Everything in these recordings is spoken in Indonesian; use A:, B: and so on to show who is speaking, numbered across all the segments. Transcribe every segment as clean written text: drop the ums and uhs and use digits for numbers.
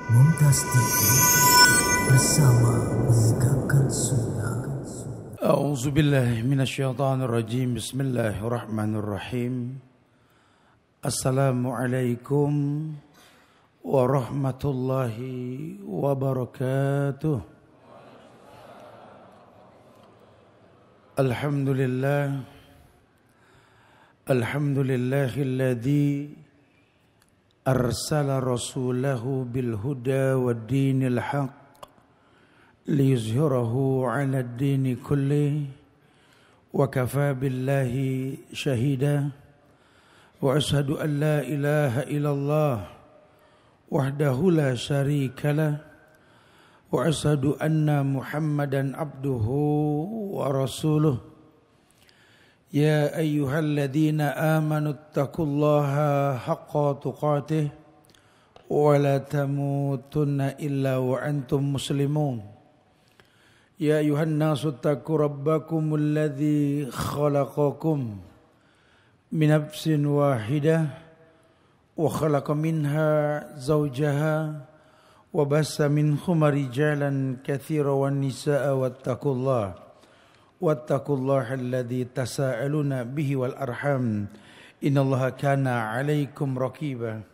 A: Mumtaz TV bersama menegakkan sunnah.
B: A'udzubillahi minasyaitonirrajim. Bismillahirrahmanirrahim. Assalamualaikum warahmatullahi wabarakatuh. Alhamdulillahilladzi arsala rasulahu bil huda wad dinil haqq liyuzhirahu 'ala ad-dini kulli wa kafa billahi shahida wa ashhadu an la ilaha illallah wahdahu la syarika lah wa ashhadu anna Muhammadan abduhu wa rasuluh. Ya ayyuhalladzina amanu taqullaha haqqa tuqatih wa la tamutunna illa wa antum muslimun. Ya ayuhan nasu taqu rabbakumul ladzi khalaqakum min nafsin wahidah wa khalaqa minha zawjaha wa bassa minhuma rijalan katsiran wan nisaa wattaqullaha alladzi tasaaluna bihi wal arham innallaha kana 'alaikum raqiba.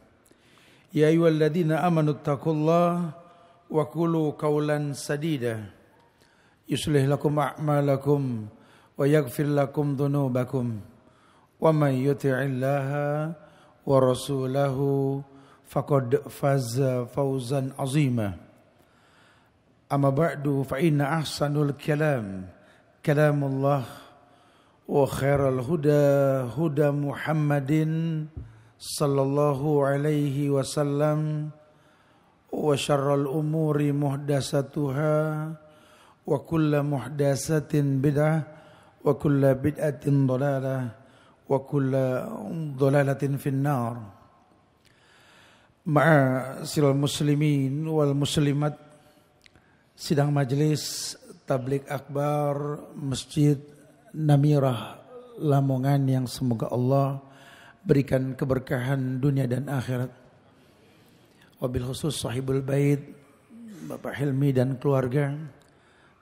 B: Ya ayyuhalladzina amanu taqullaha wa qulu qawlan sadida yuslih lakum a'malakum wa yaghfir lakum dhunubakum wa may yuti'illaha wa rasulahu faqad faza fawzan 'azima. Amma ba'du fa inna ahsanul kalam kalamullah wa khairal huda huda Muhammadin sallallahu alaihi wasallam wa syarrul umuri muhdatsatuha wa kullu muhdatsatin bid'ah wa kullu bid'atin dhalalah wa kullu dhalalatin finnar. Ma'asyiral muslimin wal muslimat, sidang majelis tabligh akbar Masjid Namirah Lamongan yang semoga Allah berikan keberkahan dunia dan akhirat. Wabil khusus sahibul bait Bapak Hilmi dan keluarga,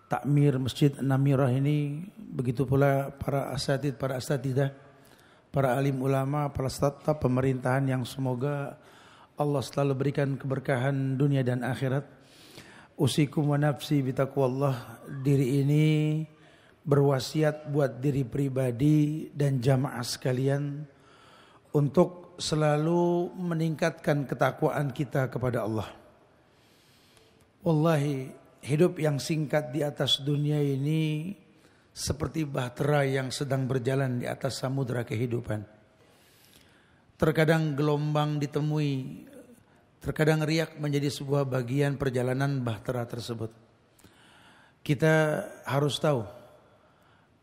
B: takmir Masjid Namirah ini, begitu pula para asatidz, para asatidzah, para alim ulama, para staf pemerintahan yang semoga Allah selalu berikan keberkahan dunia dan akhirat. Usikum wa nafsi bitaqwallah. Diri ini berwasiat buat diri pribadi dan jamaah sekalian untuk selalu meningkatkan ketakwaan kita kepada Allah. Wallahi, hidup yang singkat di atas dunia ini seperti bahtera yang sedang berjalan di atas samudra kehidupan. Terkadang gelombang ditemui, terkadang riak menjadi sebuah bagian perjalanan bahtera tersebut. Kita harus tahu,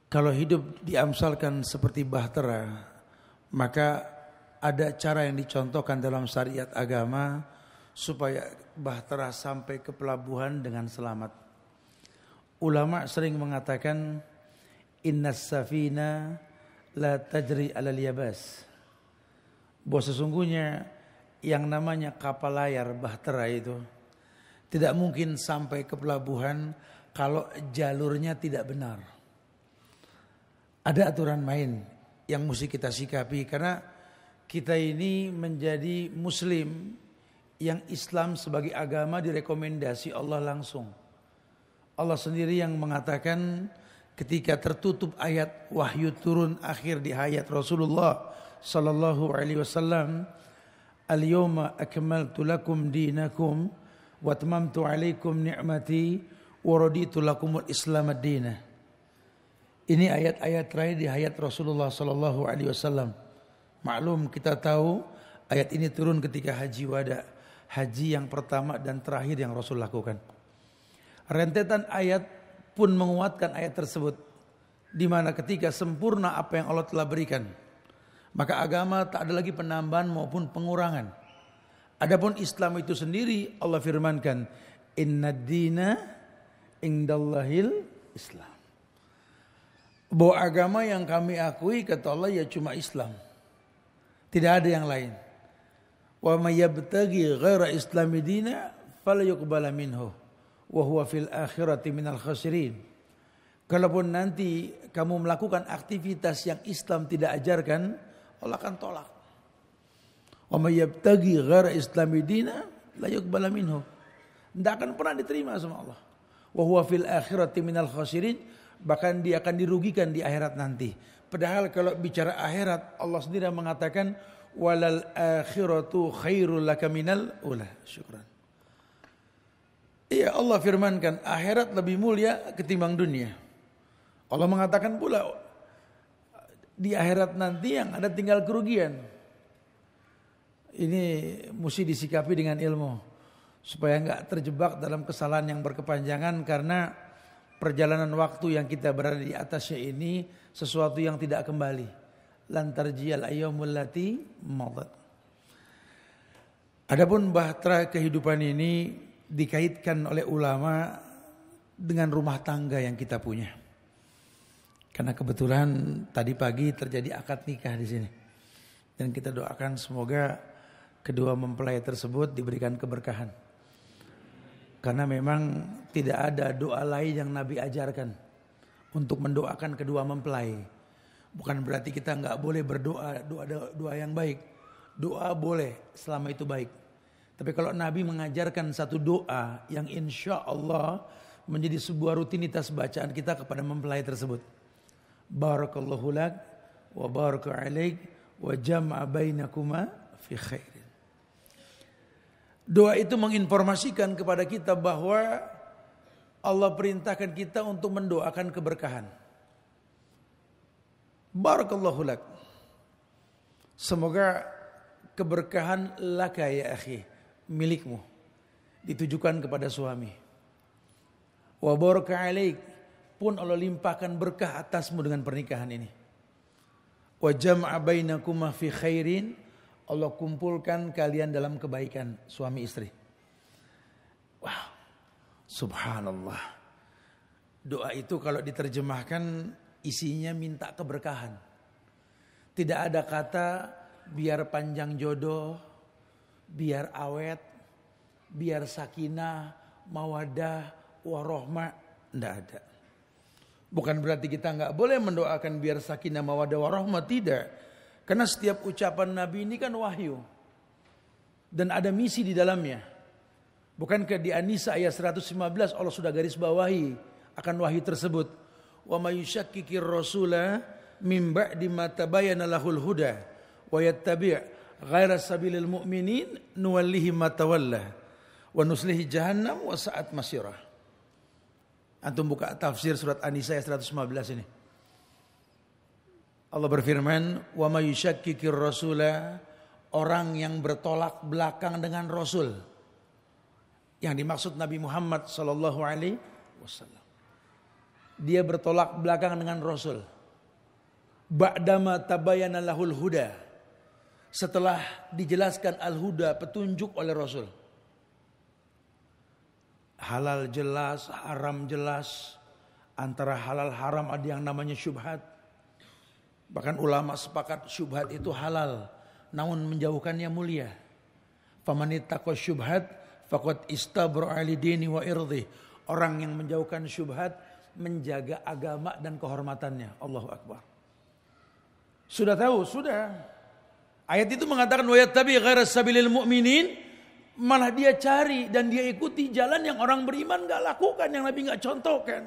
B: kalau hidup diamsalkan seperti bahtera, maka ada cara yang dicontohkan dalam syariat agama supaya bahtera sampai ke pelabuhan dengan selamat. Ulama sering mengatakan, innas safina la tajri alal yabas, bahwa sesungguhnya yang namanya kapal layar bahtera itu tidak mungkin sampai ke pelabuhan kalau jalurnya tidak benar. Ada aturan main yang mesti kita sikapi, karena kita ini menjadi muslim yang Islam sebagai agama direkomendasi Allah langsung. Allah sendiri yang mengatakan ketika tertutup ayat wahyu turun akhir di hayat Rasulullah sallallahu alaihi wasallam, al-yawma akmaltu lakum dinakum wa atmamtu alaikum ni'mati wa raditu lakumul islam ad-dina. Ini ayat-ayat terakhir di hayat Rasulullah sallallahu alaihi wasallam. Maklum, kita tahu ayat ini turun ketika haji wada, haji yang pertama dan terakhir yang Rasul lakukan. Rentetan ayat pun menguatkan ayat tersebut, di mana ketika sempurna apa yang Allah telah berikan, maka agama tak ada lagi penambahan maupun pengurangan. Adapun Islam itu sendiri, Allah firmankan, innad dina indallahil Islam. Bahwa agama yang kami akui kata Allah ya cuma Islam. Tidak ada yang lain. Wa may yabtaghi ghaira islami dina fala yuqbala minhu wa huwa fil akhirati minal khasirin. Kalaupun nanti kamu melakukan aktivitas yang Islam tidak ajarkan, Allah akan tolak. Wa may yabtaghi ghaira islami dina la yuqbala minhu. Tidak akan pernah diterima sama Allah. Wa huwa fil akhirati minal khasirin, bahkan dia akan dirugikan di akhirat nanti. Padahal kalau bicara akhirat, Allah sendiri mengatakan walal akhiratu khairul laka minal ula. Syukran. Iya, Allah firmankan akhirat lebih mulia ketimbang dunia. Allah mengatakan pula di akhirat nanti yang ada tinggal kerugian. Ini mesti disikapi dengan ilmu supaya enggak terjebak dalam kesalahan yang berkepanjangan, karena perjalanan waktu yang kita berada di atasnya ini sesuatu yang tidak kembali. Lantarjiyal ayyamul lati madat. Adapun bahtera kehidupan ini dikaitkan oleh ulama dengan rumah tangga yang kita punya. Karena kebetulan tadi pagi terjadi akad nikah di sini. Dan kita doakan semoga kedua mempelai tersebut diberikan keberkahan. Karena memang tidak ada doa lain yang Nabi ajarkan untuk mendoakan kedua mempelai. Bukan berarti kita enggak boleh berdoa doa yang baik. Doa boleh selama itu baik. Tapi kalau Nabi mengajarkan satu doa yang insya Allah menjadi sebuah rutinitas bacaan kita kepada mempelai tersebut. Barakallahu lak wa baraka alaik wa jama'a bainakuma fi khairin. Doa itu menginformasikan kepada kita bahwa Allah perintahkan kita untuk mendoakan keberkahan. Barakallahu lak. Semoga keberkahan laka ya akhi, milikmu, ditujukan kepada suami. Wa baraka alaik, pun Allah limpahkan berkah atasmu dengan pernikahan ini. Wa jama'a bainakuma fi khairin, Allah kumpulkan kalian dalam kebaikan suami istri. Wow, subhanallah. Doa itu kalau diterjemahkan isinya minta keberkahan. Tidak ada kata biar panjang jodoh, biar awet, biar sakinah, mawadah, warohmah, tidak ada. Bukan berarti kita nggak boleh mendoakan biar sakinah, mawadah, warohmah, tidak. Karena setiap ucapan Nabi ini kan wahyu dan ada misi di dalamnya. Bukankah di An-Nisa ayat 115 Allah sudah garis bawahi akan wahyu tersebut. Wa may yushakkikir rasula mim ba'di ma tabayyana lahul huda wa yattabi' ghaira sabilil mu'minin nuwallihi ma tawalla wa nuslihi jahannam wa sa'at masirah. Antum buka tafsir surat An-Nisa ayat 115 ini. Allah berfirman, wa may yushakkikir rasula, orang yang bertolak belakang dengan Rasul. Yang dimaksud Nabi Muhammad sallallahu alaihi wasallam. Dia bertolak belakang dengan Rasul. Ba'dama tabayyana lahul huda. Setelah dijelaskan al-huda, petunjuk oleh Rasul. Halal jelas, haram jelas. Antara halal haram ada yang namanya syubhat. Bahkan ulama sepakat syubhat itu halal, namun menjauhkannya mulia. Famanittaqo syubhat faqad istabra'a li dini wa irdhi. Orang yang menjauhkan syubhat menjaga agama dan kehormatannya. Allahu Akbar. Sudah tahu, sudah. Ayat itu mengatakan wa yattabi ghaira sabilil mu'minin, malah dia cari dan dia ikuti jalan yang orang beriman enggak lakukan, yang Nabi enggak contohkan.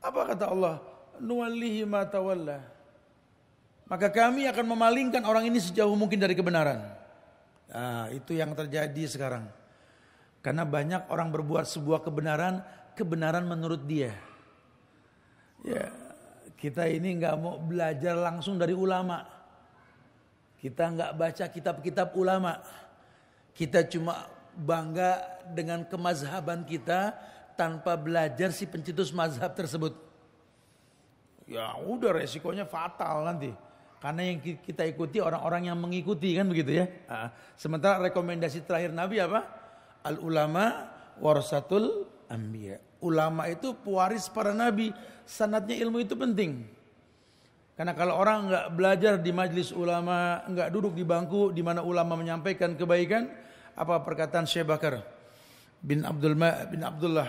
B: Apa kata Allah? Nuwallihi ma tawalla. Maka kami akan memalingkan orang ini sejauh mungkin dari kebenaran. Nah, itu yang terjadi sekarang. Karena banyak orang berbuat sebuah kebenaran menurut dia. Ya, kita ini enggak mau belajar langsung dari ulama. Kita enggak baca kitab-kitab ulama. Kita cuma bangga dengan kemazhaban kita tanpa belajar si pencetus mazhab tersebut. Ya udah, resikonya fatal nanti. Karena yang kita ikuti orang-orang yang mengikuti, kan begitu ya. Sementara rekomendasi terakhir Nabi apa? Al ulama warasatul anbiya. Ulama itu pewaris para nabi. Sanadnya ilmu itu penting. Karena kalau orang enggak belajar di majelis ulama, enggak duduk di bangku di mana ulama menyampaikan kebaikan, Apa perkataan Syekh Bakar bin Abdullah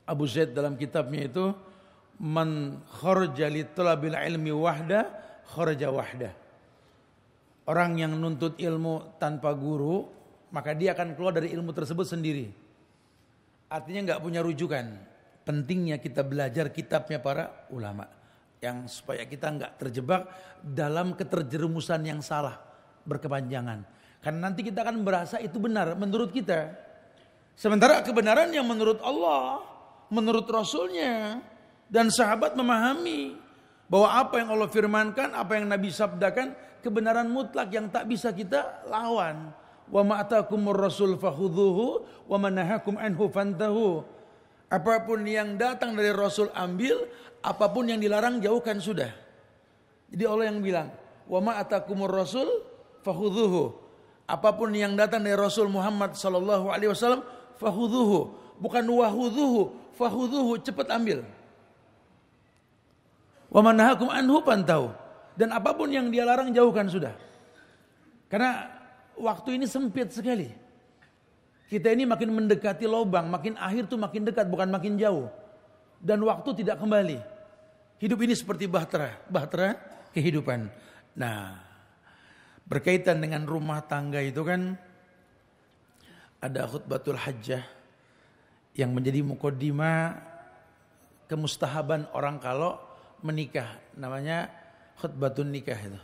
B: Abu Zaid dalam kitabnya itu, man kharaja li talabil ilmi wahda kharaja wahda. Orang yang nuntut ilmu tanpa guru, maka dia akan keluar dari ilmu tersebut sendiri. Artinya enggak punya rujukan. Pentingnya kita belajar kitabnya para ulama, yang supaya kita enggak terjebak dalam keterjerumusan yang salah berkepanjangan. Karena nanti kita akan merasa itu benar menurut kita. Sementara kebenaran yang menurut Allah, menurut Rasulnya dan sahabat memahami bahwa apa yang Allah firmankan, apa yang Nabi sabdakan, kebenaran mutlak yang tak bisa kita lawan. Wa ma atakumur rasul fakhudhuhu wa ma nahakum anhu fantahu. Apapun yang datang dari Rasul ambil, apapun yang dilarang jauhkan sudah. Jadi Allah yang bilang, wa ma atakumur rasul fakhudhuhu. Apapun yang datang dari Rasul Muhammad sallallahu alaihi wasallam fakhudhuhu, bukan wahudhuhu, fakhudhuhu, cepat ambil. Wa man nahakum anhu fantahu. Dan apapun yang dia larang jauhkan sudah. Karena waktu ini sempit sekali. Kita ini makin mendekati lubang, makin akhir tuh makin dekat, bukan makin jauh. Dan waktu tidak kembali. Hidup ini seperti bahtera kehidupan. Nah, berkaitan dengan rumah tangga itu kan ada khutbatul hajjah yang menjadi muqaddimah kemustahaban orang kalau menikah, namanya khutbatun nikah itu.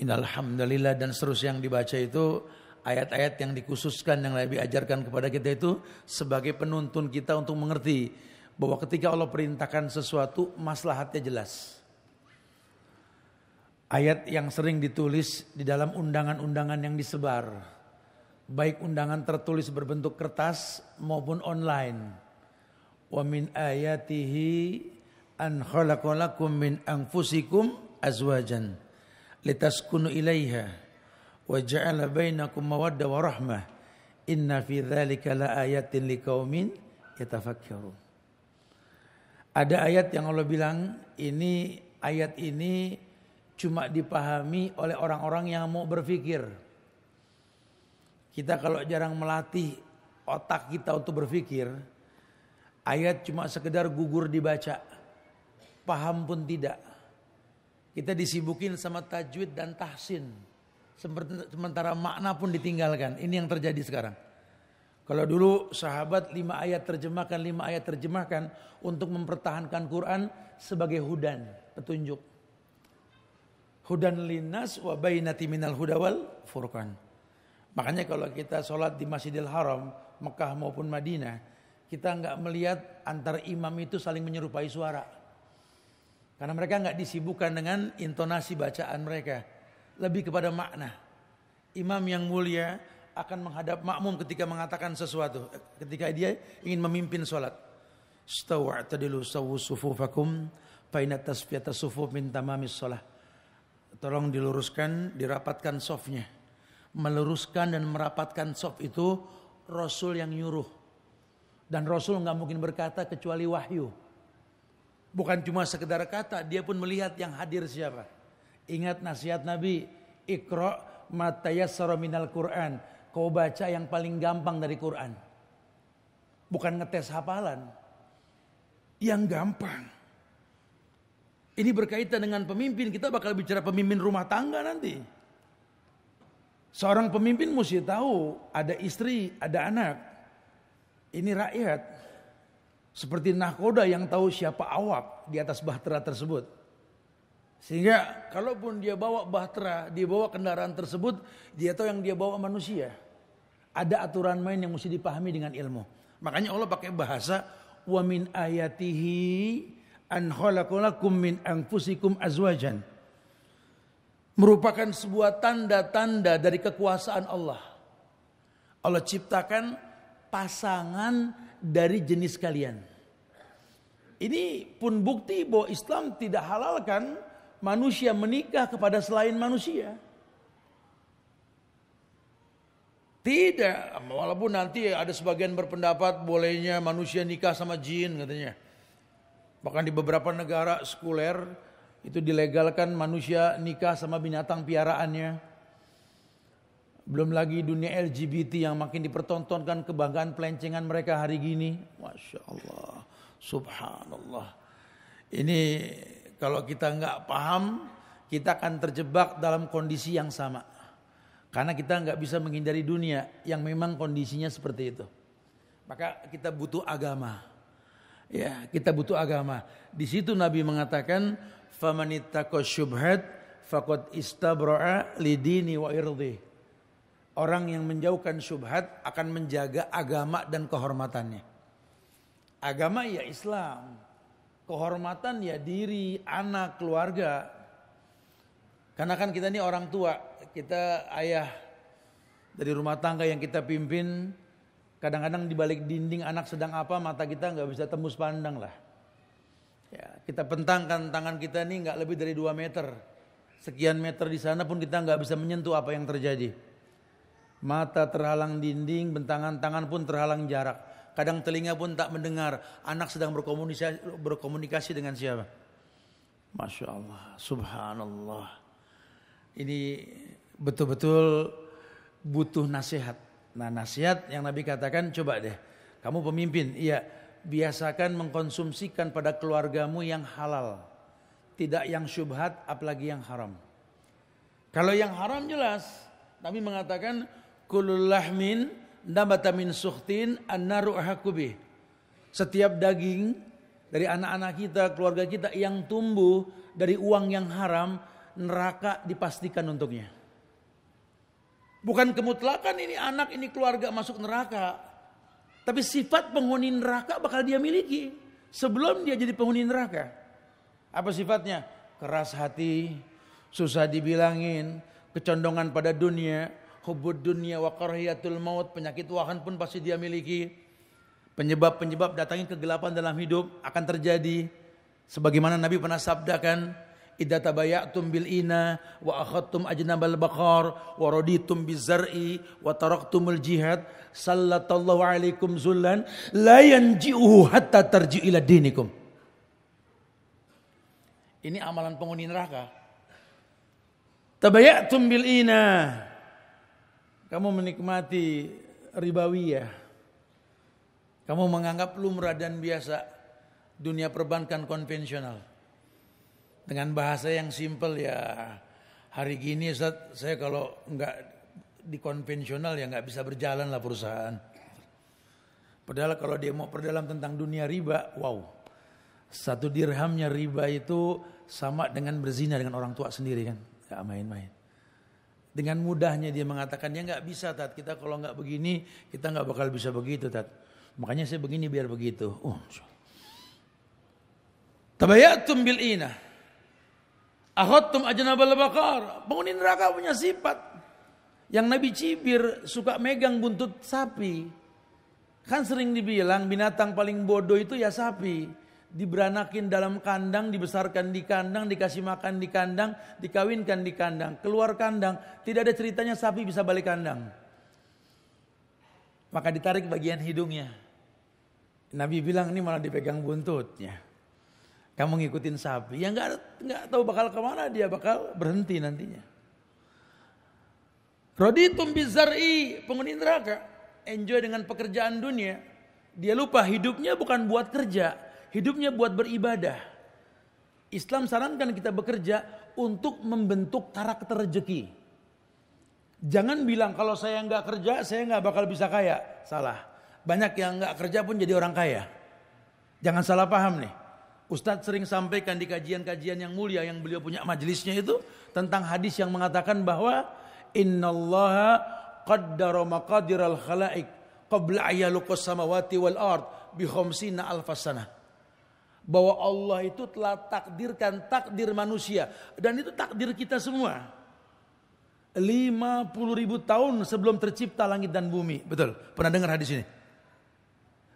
B: Innalhamdulillah dan seterusnya yang dibaca itu ayat-ayat yang dikhususkan yang Nabi ajarkan kepada kita itu sebagai penuntun kita untuk mengerti bahwa ketika Allah perintahkan sesuatu maslahatnya jelas. Ayat yang sering ditulis di dalam undangan-undangan yang disebar, baik undangan tertulis berbentuk kertas maupun online. Wa min ayatihi an khalaqalakum min anfusikum azwajan litaskunu ilaiha wa ja'ala bainakum mawaddah wa rahmah inna fi dzalika laayatin liqaumin yatafakkarun. Ada ayat yang Allah bilang ayat ini cuma dipahami oleh orang-orang yang mau berpikir. Kita kalau jarang melatih otak kita untuk berpikir, ayat cuma sekedar gugur dibaca, paham pun tidak. Kita disibukin sama tajwid dan tahsin, sementara makna pun ditinggalkan. Ini yang terjadi sekarang. Kalau dulu sahabat 5 ayat terjemahkan untuk mempertahankan Quran sebagai hudan, petunjuk. Hudan linnas wa bainati minal huda wal furqan. Makanya kalau kita sholat di Masjidil Haram, Mekah maupun Madinah, kita enggak melihat antara imam itu saling menyerupai suara. Karena mereka enggak disibukkan dengan intonasi bacaan mereka, lebih kepada makna. Imam yang mulia akan menghadap makmum ketika mengatakan sesuatu, ketika dia ingin memimpin sholat. Stawa'tadilu sawu sufufakum fa inna tasfiyata sufuf min tamamis shalah. Tolong diluruskan, dirapatkan sofnya. Meluruskan dan merapatkan sof itu Rasul yang nyuruh. Dan Rasul enggak mungkin berkata kecuali wahyu. Bukan cuma sekedar kata, dia pun melihat yang hadir siapa. Ingat nasihat Nabi, Iqra ma tayassara minal Qur'an. Kau baca yang paling gampang dari Quran. Bukan ngetes hafalan. Yang gampang. Ini berkaitan dengan pemimpin. Kita bakal bicara pemimpin rumah tangga nanti. Seorang pemimpin mesti tahu ada istri, ada anak. Ini rakyat. Seperti nahkoda yang tahu siapa awak di atas bahtera tersebut. Sehingga kalaupun dia bawa bahtera, dia bawa kendaraan tersebut, dia tahu yang dia bawa manusia. Ada aturan main yang mesti dipahami dengan ilmu. Makanya Allah pakai bahasa wa min ayatihi an khalaqalakum min anfusikum azwajan. Merupakan sebuah tanda-tanda dari kekuasaan Allah. Allah ciptakan pasangan dari jenis kalian. Ini pun bukti bahwa Islam tidak halalkan manusia menikah kepada selain manusia. Tidak, walaupun nanti ada sebagian berpendapat bolehnya manusia nikah sama jin katanya. Bahkan di beberapa negara sekuler itu dilegalkan manusia nikah sama binatang piaraannya. Belum lagi dunia LGBT yang makin dipertontonkan, kebanggaan pelencengan mereka hari gini. Masya Allah, subhanallah. Ini kalau kita nggak paham, kita akan terjebak dalam kondisi yang sama. Karena kita nggak bisa menghindari dunia yang memang kondisinya seperti itu. Maka kita butuh agama. Ya, kita butuh agama. Di situ Nabi mengatakan, "Famanittaqo syubhat faqad istabra'a lidini wa irdi." Orang yang menjauhkan syubhat akan menjaga agama dan kehormatannya. Agama ya Islam. Kehormatan ya diri, anak, keluarga. Karena kan kita ini orang tua, kita ayah dari rumah tangga yang kita pimpin. Kadang-kadang di balik dinding anak sedang apa, mata kita nggak bisa tembus pandang lah. Ya, kita bentangkan tangan kita ini nggak lebih dari 2 meter. Sekian meter di sana pun kita nggak bisa menyentuh apa yang terjadi. Mata terhalang dinding, bentangan tangan pun terhalang jarak. Kadang telinga pun tak mendengar. Anak sedang berkomunikasi dengan siapa? Masya Allah, subhanallah. Ini betul-betul butuh nasihat. Nah, nasihat yang Nabi katakan, coba deh, kamu pemimpin, iya, biasakan mengkonsumsikan pada keluargamu yang halal. Tidak yang syubhat, apalagi yang haram. Kalau yang haram jelas, Nabi mengatakan, kulul lahmin nabata min sukhtin an-naru ahakubih. Setiap daging dari anak-anak kita, keluarga kita yang tumbuh dari uang yang haram, neraka dipastikan untuknya. Bukan kemutlakan ini anak, ini keluarga masuk neraka. Tapi sifat penghuni neraka bakal dia miliki sebelum dia jadi penghuni neraka. Apa sifatnya? Keras hati, susah dibilangin, kecondongan pada dunia, hubbud dunia wa karahiyatul maut, penyakit wahan pun pasti dia miliki. Penyebab-penyebab datangin kegelapan dalam hidup akan terjadi. Sebagaimana Nabi pernah sabdakan, idza tabayatum bil ina wa akhadtum ajnabal baqar wa raditum bizar'i wa taraktumul jihad sallallahu alaikum zullan la yanji'uhu hatta tarji'u ila dinikum. Ini amalan penghuni neraka. Tabayatum bil ina, kamu menikmati ribawiyah, kamu menganggap lumrah dan biasa dunia perbankan konvensional. Dengan bahasa yang simpel ya, hari gini Ustaz, saya kalau enggak di konvensional ya enggak bisa berjalan lah perusahaan. Padahal kalau dia mau perdalam tentang dunia riba, wow. 1 dirhamnya riba itu sama dengan berzina dengan orang tua sendiri kan. Enggak main-main. Dengan mudahnya dia mengatakan, ya enggak bisa Tat, kita kalau enggak begini, kita enggak bakal bisa begitu Tat. Makanya saya begini biar begitu. Tabayatum bil ina. Akhadtum ajnabal baqar. Penghuni neraka punya sifat yang Nabi cibir, suka megang buntut sapi. Kan sering dibilang binatang paling bodoh itu ya sapi. Diberanakin dalam kandang, dibesarkan di kandang, dikasih makan di kandang, dikawinkan di kandang, keluar kandang. Tidak ada ceritanya sapi bisa balik kandang. Maka ditarik bagian hidungnya. Nabi bilang ini malah dipegang buntutnya. Kamu ngikutin sapi, ya nggak tahu bakal kemana dia bakal berhenti nantinya. Raditum bizar'i, penghuni neraka, enjoy dengan pekerjaan dunia. Dia lupa hidupnya bukan buat kerja, hidupnya buat beribadah. Islam sarankan kita bekerja untuk membentuk karakter rezeki. Jangan bilang kalau saya nggak kerja, saya nggak bakal bisa kaya. Salah. Banyak yang nggak kerja pun jadi orang kaya. Jangan salah paham nih. Ustadz sering sampaikan di kajian-kajian yang mulia yang beliau punya majelisnya itu tentang hadis yang mengatakan bahwa innallaha qaddara maqadiral khalaik qabla ayaluqas samawati wal ard bi khamsina alfasana. Bahwa Allah itu telah takdirkan takdir manusia dan itu takdir kita semua. 50.000 tahun sebelum tercipta langit dan bumi. Betul? Pernah dengar hadis ini?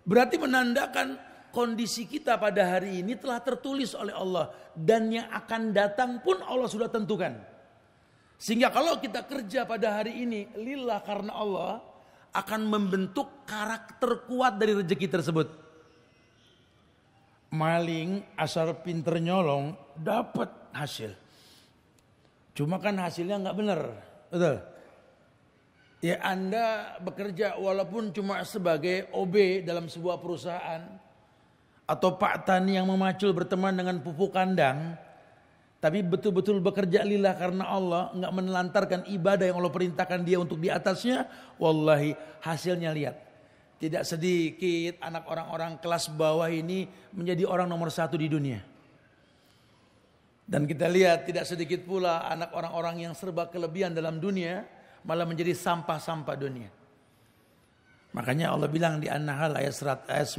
B: Berarti menandakan kondisi kita pada hari ini telah tertulis oleh Allah. Dan yang akan datang pun Allah sudah tentukan. Sehingga kalau kita kerja pada hari ini lillah karena Allah, akan membentuk karakter kuat dari rezeki tersebut. Maling asal pinter nyolong dapat hasil. Cuma kan hasilnya nggak benar. Betul? Ya Anda bekerja walaupun cuma sebagai OB dalam sebuah perusahaan. Atau Pak Tani yang memacul berteman dengan pupuk kandang. Tapi betul-betul bekerja lillah karena Allah. Enggak menelantarkan ibadah yang Allah perintahkan dia untuk di atasnya. Wallahi hasilnya lihat. Tidak sedikit anak orang-orang kelas bawah ini menjadi orang nomor 1 di dunia. Dan kita lihat tidak sedikit pula anak orang-orang yang serba kelebihan dalam dunia malah menjadi sampah-sampah dunia. Makanya Allah bilang di An-Nahl ayat 97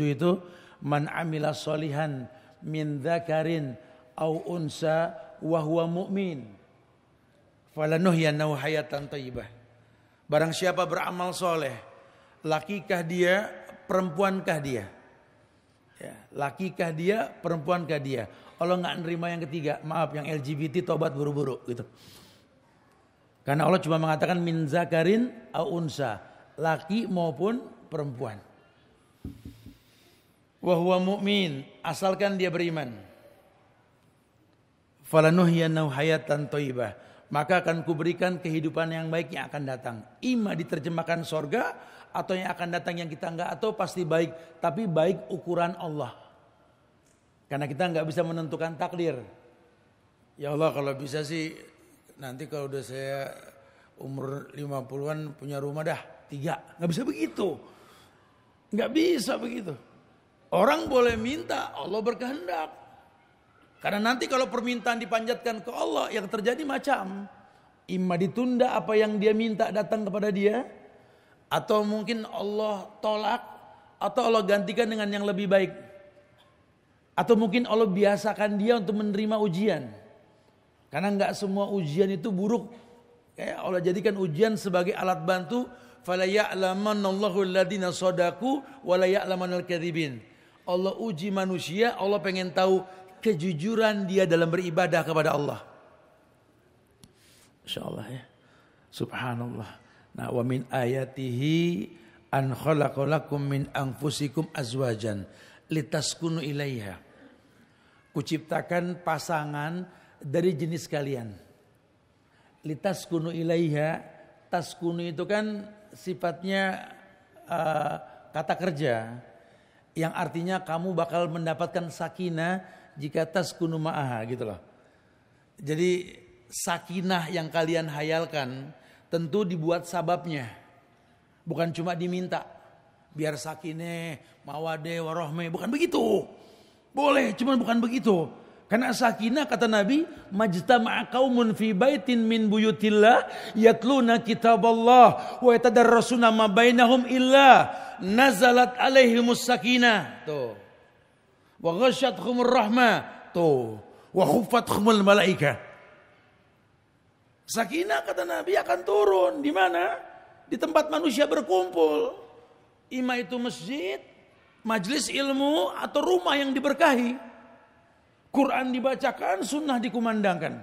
B: itu, man amila sholihan min dzakarin au unsa wa huwa mu'min falanuhyiyannahu hayatan thayyibah. Barang siapa beramal soleh, lakikah dia, perempuankah dia? Ya, lakikah dia, perempuankah dia? Allah nggak nerima yang ketiga, maaf yang LGBT tobat buru-buru gitu. Karena Allah cuma mengatakan min zakarin au unsa, laki maupun perempuan. Wa huwa mu'min, asalkan dia beriman. Falanuhyiyannahu hayatan thayyibah, maka akan kuberikan kehidupan yang baik yang akan datang. Ima diterjemahkan sorga, atau yang akan datang yang kita enggak atau pasti baik, tapi baik ukuran Allah. Karena kita enggak bisa menentukan takdir. Ya Allah, kalau bisa sih nanti kalau udah saya umur 50-an punya rumah dah 3. Enggak bisa begitu. Enggak bisa begitu. Orang boleh minta, Allah berkehendak. Karena nanti kalau permintaan dipanjatkan ke Allah, yang terjadi macam imma ditunda apa yang dia minta datang kepada dia, atau mungkin Allah tolak, atau Allah gantikan dengan yang lebih baik. Atau mungkin Allah biasakan dia untuk menerima ujian. Karena enggak semua ujian itu buruk. Allah jadikan ujian sebagai alat bantu. Fala ya'lamannallahu alladziina shadaqu wa la ya'lamannal kadzibin. Allah uji manusia, Allah pengen tahu kejujuran dia dalam beribadah kepada Allah. Insyaallah ya. Subhanallah. Nah, wa min ayatihi an khalaqalakum min anfusikum azwajan litaskunu ilaiha. Kuciptakan pasangan dari jenis kalian. Litaskunu ilaiha, taskunu itu kan sifatnya kata kerja yang artinya kamu bakal mendapatkan sakinah jika taskunu ma'aha gitu loh. Jadi sakinah yang kalian hayalkan tentu dibuat sababnya. Bukan cuma diminta. Biar sakinah, mawaddah, warahmah, bukan begitu. Boleh, cuma bukan begitu. Karena sakinah kata Nabi, majtama'a qaumun fi baitin min buyutillah yatluna kitaballah wa yatadarrasuna ma bainahum illa nazalat alaihimus sakinah. Tuh. Wa ghasyatuhumur rahmah. Tuh. Wa khuffathumul malaikah. Sakinah kata Nabi akan turun di mana? Di tempat manusia berkumpul. Ima itu masjid, majlis ilmu atau rumah yang diberkahi. Quran dibacakan, sunnah dikumandangkan.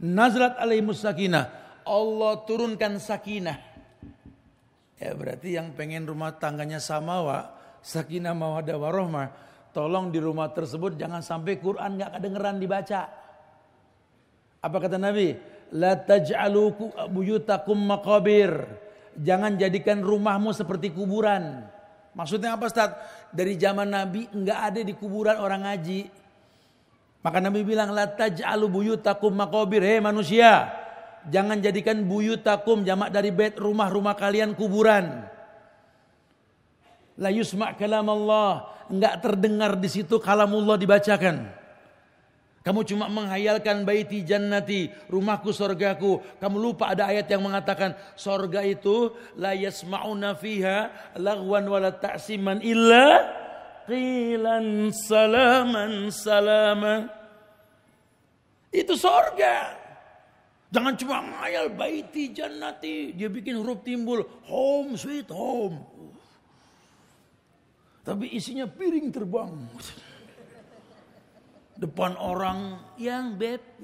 B: Nazalat alaihimus sakinah. Allah turunkan sakinah. Ya berarti yang pengen rumah tangganya samawa, sakinah mawaddah warahmah, tolong di rumah tersebut jangan sampai Quran enggak kedengeran dibaca. Apa kata Nabi? La taj'alu buyutakum maqabir. Jangan jadikan rumahmu seperti kuburan. Maksudnya apa Ustaz? Dari zaman Nabi enggak ada di kuburan orang ngaji. Maka Nabi bilang la taj'alu buyutakum maqabir. Hei manusia, jangan jadikan buyutakum jamak dari bait, rumah-rumah kalian kuburan. La yusma' kalam Allah, enggak terdengar di situ kalamullah dibacakan. Kamu cuma menghayalkan baiti jannati, rumahku sorgaku. Kamu lupa ada ayat yang mengatakan sorga itu la yasma'una fiha lagwan wala ta'siman illa qilan salaman salama. Itu sorga. Jangan cuma menghayal baiti jannati, dia bikin huruf timbul home sweet home. Tapi isinya piring terbang. Depan orang yang beb,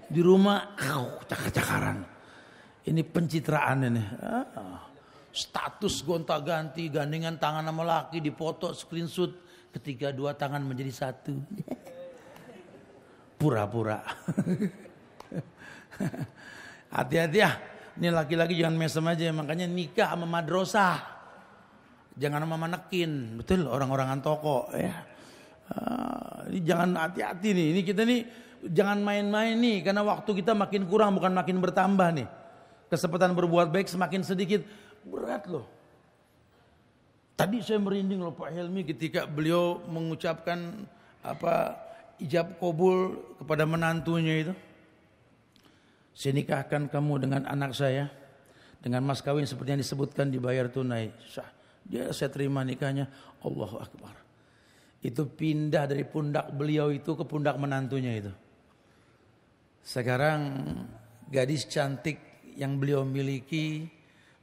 B: di rumah cakar-cakaran. Ini pencitraan ini. Status gonta-ganti, gandengan tangan sama laki, dipoto, screenshot, ketika dua tangan menjadi satu. Pura-pura. Hati-hati ya, Ini laki-laki jangan mesem aja, makanya nikah sama madrasah. Jangan sama manekin, betul orang-orangan toko ya. Ini jangan hati-hati nih. Ini kita nih jangan main-main nih, karena waktu kita makin kurang bukan makin bertambah nih. Kesempatan berbuat baik semakin sedikit, berat loh. Tadi saya merinding loh Pak Helmi ketika beliau mengucapkan ijab kabul kepada menantunya itu. Saya nikahkan kamu dengan anak saya dengan mas kawin seperti yang disebutkan dibayar tunai. Saya terima nikahnya. Allahu Akbar. Itu pindah dari pundak beliau itu ke pundak menantunya itu. Sekarang gadis cantik yang beliau miliki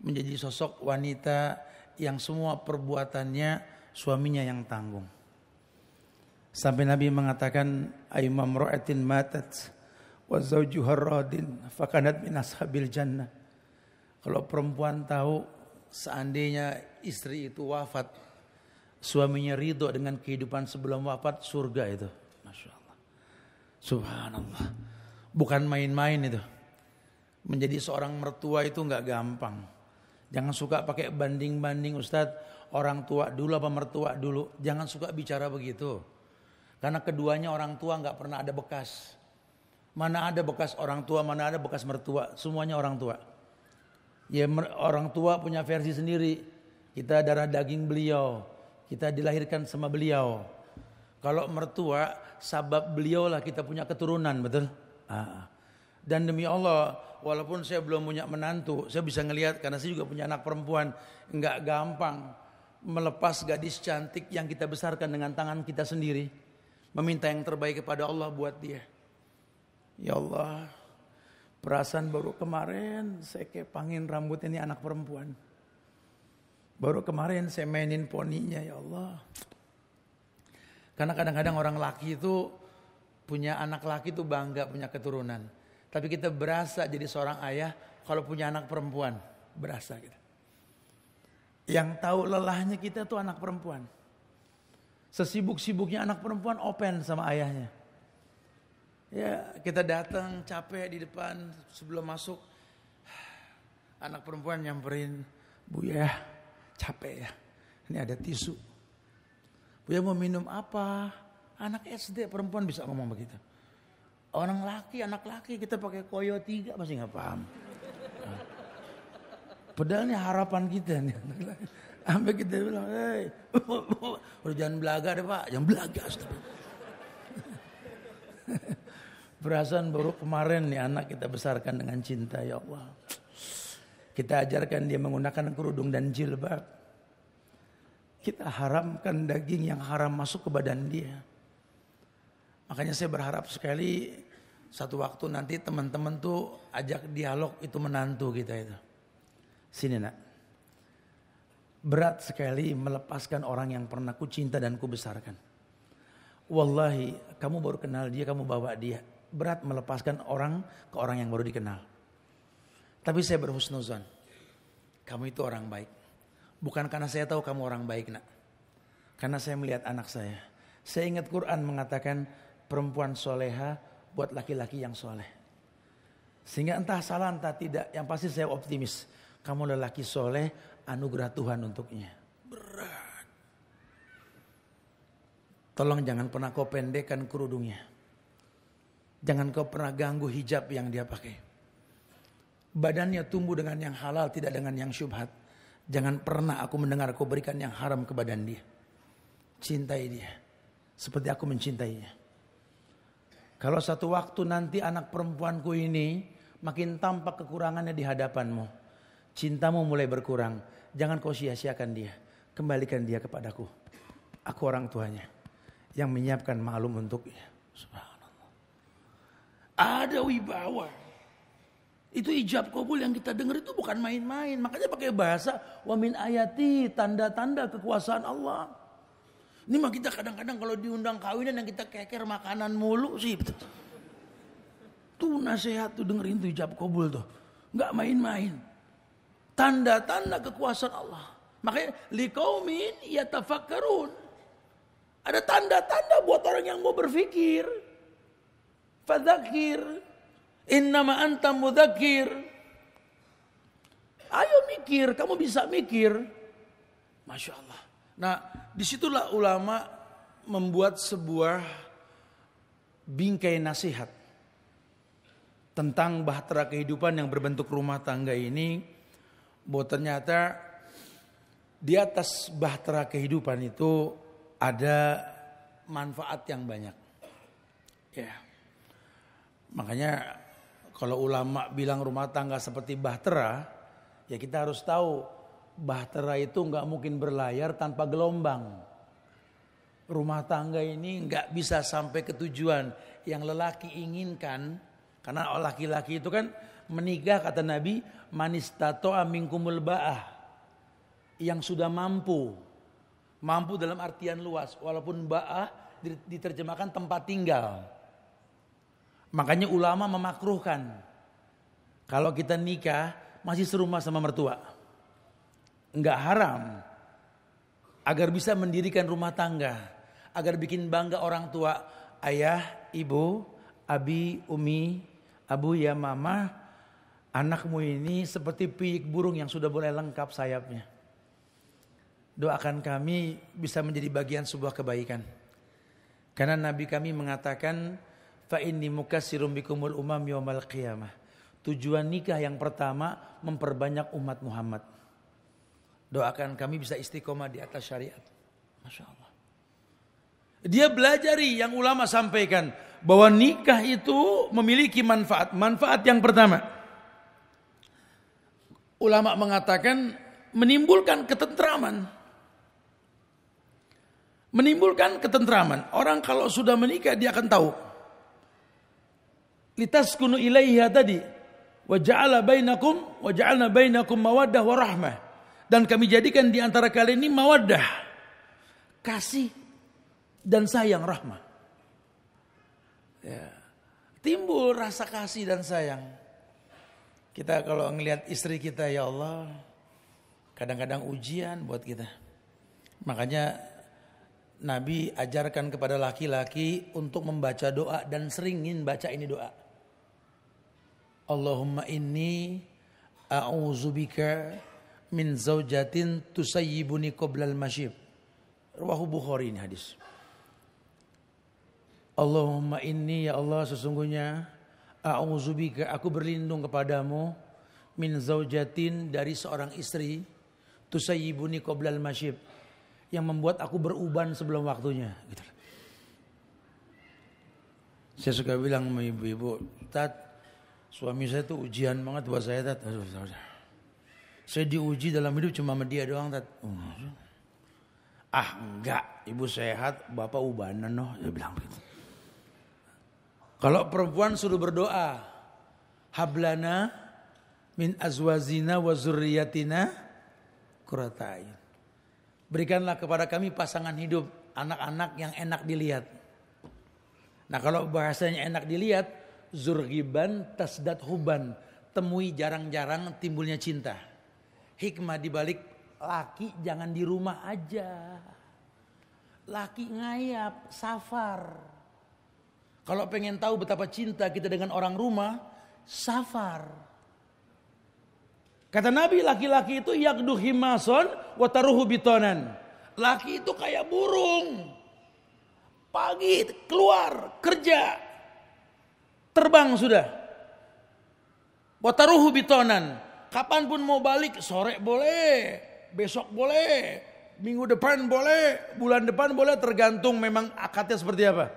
B: menjadi sosok wanita yang semua perbuatannya suaminya yang tanggung. Sampai Nabi mengatakan ayyumam ra'atin matat wa zawjuha radin fakanat min ashabil jannah. Kalau perempuan tahu seandainya istri itu wafat, suaminya ridho dengan kehidupan sebelum wafat, surga itu. Masya Allah. Subhanallah. Bukan main-main itu. Menjadi seorang mertua itu enggak gampang. Jangan suka pakai banding-banding Ustadz. Orang tua dulu apa mertua dulu. Jangan suka bicara begitu. Karena keduanya orang tua enggak pernah ada bekas. Mana ada bekas orang tua, mana ada bekas mertua. Semuanya orang tua. Ya orang tua punya versi sendiri. Kita darah daging beliau. Kita dilahirkan sama beliau. Kalau mertua, sabab beliau lah kita punya keturunan, betul? Dan demi Allah, walaupun saya belum punya menantu, saya bisa ngelihat karena saya juga punya anak perempuan. Enggak gampang melepas gadis cantik yang kita besarkan dengan tangan kita sendiri. Meminta yang terbaik kepada Allah buat dia. Ya Allah, perasaan baru kemarin saya kepangin rambut ini anak perempuan. Baru kemarin saya mainin poninya, ya Allah. Karena kadang-kadang orang laki itu punya anak laki itu bangga punya keturunan. Tapi kita berasa jadi seorang ayah kalau punya anak perempuan. Berasa gitu. Yang tahu lelahnya kita tuh anak perempuan. Sesibuk-sibuknya anak perempuan open sama ayahnya. Ya kita datang capek di depan sebelum masuk. Anak perempuan nyamperin, Bu ya capek ya. Ini ada tisu. Bu ya mau minum apa? Anak SD perempuan bisa ngomong begitu. Orang laki, anak laki kita pakai koyo 3 masih gak paham. Padahal ini harapan kita nih. Sampai kita bilang, hei, udah jangan belaga deh Pak, jangan belaga. Perasaan baru kemarin nih anak kita besarkan dengan cinta, ya Allah. Kita ajarkan dia menggunakan kerudung dan jilbab. Kita haramkan daging yang haram masuk ke badan dia. Makanya saya berharap sekali satu waktu nanti teman-teman tuh ajak dialog itu menantu kita itu. Sini nak. Berat sekali melepaskan orang yang pernah ku cinta dan ku besarkan. Wallahi kamu baru kenal dia, kamu bawa dia. Berat melepaskan orang ke orang yang baru dikenal. Tapi saya berhusnuzon. Kamu itu orang baik. Bukan karena saya tahu kamu orang baik nak. Karena saya melihat anak saya. Saya ingat Quran mengatakan perempuan soleha buat laki-laki yang soleh. Sehingga entah salah entah tidak. Yang pasti saya optimis. Kamu lelaki soleh, anugerah Tuhan untuknya. Berat. Tolong jangan pernah kau pendekkan kerudungnya. Jangan kau pernah ganggu hijab yang dia pakai. Badannya tumbuh dengan yang halal, tidak dengan yang syubhat. Jangan pernah aku mendengar kau berikan yang haram ke badan dia. Cintai dia. Seperti aku mencintainya. Kalau satu waktu nanti anak perempuanku ini makin tampak kekurangannya di hadapanmu. Cintamu mulai berkurang. Jangan kau sia-siakan dia. Kembalikan dia kepadaku. Aku orang tuanya. Yang menyiapkan maklum untuknya. Subhanallah. Ada wibawa. Itu ijab kabul yang kita dengar itu bukan main-main. Makanya pakai bahasa wa min ayati, tanda-tanda kekuasaan Allah. Ini mah kita kadang-kadang kalau diundang kawinan yang kita keker makanan mulu sih. Tuh nasihat tuh dengerin tuh ijab kabul tuh. Enggak main-main. Tanda-tanda kekuasaan Allah. Makanya liqaumin yatafakkarun. Ada tanda-tanda buat orang yang mau berpikir. Fadzakir innama anta mudzakir. Ayo mikir, kamu bisa mikir. Masya Allah. Nah, disitulah ulama membuat sebuah bingkai nasihat tentang bahtera kehidupan yang berbentuk rumah tangga ini. Bahwa ternyata di atas bahtera kehidupan itu ada manfaat yang banyak. Ya. Makanya kalau ulama bilang rumah tangga seperti bahtera, ya kita harus tahu bahtera itu nggak mungkin berlayar tanpa gelombang. Rumah tangga ini nggak bisa sampai ke tujuan yang lelaki inginkan, karena laki-laki itu kan menikah kata Nabi, manistato'a minkumul ba'ah, yang sudah mampu dalam artian luas, walaupun ba'ah diterjemahkan tempat tinggal. Makanya ulama memakruhkan kalau kita nikah masih serumah sama mertua. Enggak haram. Agar bisa mendirikan rumah tangga, agar bikin bangga orang tua, ayah, ibu, abi, umi, abu ya mama, anakmu ini seperti piyik burung yang sudah mulai lengkap sayapnya. Doakan kami bisa menjadi bagian sebuah kebaikan. Karena Nabi kami mengatakan, fa inni mukatsirum bikumul umam yaumal qiyamah. Tujuan nikah yang pertama memperbanyak umat Muhammad. Doakan kami bisa istiqomah di atas syariat. Masya Allah. Dia belajari yang ulama sampaikan, bahwa nikah itu memiliki manfaat. Manfaat yang pertama, ulama mengatakan menimbulkan ketentraman. Menimbulkan ketentraman. Orang kalau sudah menikah dia akan tahu. Litaskunu ilaiha tadi. Wa ja'alna bainakum mawaddah wa rahmah. Dan kami jadikan di antara kalian ini mawaddah, kasih dan sayang, rahmah. Ya. Timbul rasa kasih dan sayang. Kita kalau ngelihat istri kita, ya Allah, kadang-kadang ujian buat kita. Makanya Nabi ajarkan kepada laki-laki untuk membaca doa dan seringin baca ini doa. Allahumma inni a'udzubika min zaujatin tusayyibuni qoblal masyib. Rawahu Bukhari ini hadis. Allahumma inni, ya Allah, sesungguhnya a'udzubika, aku berlindung kepadamu, min zaujatin, dari seorang istri, tusayyibuni qoblal masyib, yang membuat aku beruban sebelum waktunya gitu. Saya suka bilang sama ibu-ibu, Tat, suami saya tuh ujian banget buat saya, Tat. Saya diuji dalam hidup cuma sama dia doang, Tat. Ah enggak, ibu sehat, bapak ubanan noh, dia bilang begitu. Kalau perempuan suruh berdoa, hablana min azwazina wa zurriyatina qurrata a'yun. Berikanlah kepada kami pasangan hidup, anak-anak yang enak dilihat. Nah kalau bahasanya enak dilihat, zurgiban tasdat huban, temui jarang-jarang timbulnya cinta. Hikmah dibalik laki jangan di rumah aja. Laki ngayap, safar. Kalau pengen tahu betapa cinta kita dengan orang rumah, safar. Kata Nabi, laki-laki itu yakdu himason wa taruhu bitonan. Laki itu kayak burung. Pagi keluar kerja, terbang sudah. Wa taruhu bitonan. Kapanpun mau balik, sore boleh, besok boleh, minggu depan boleh, bulan depan boleh, tergantung memang akadnya seperti apa.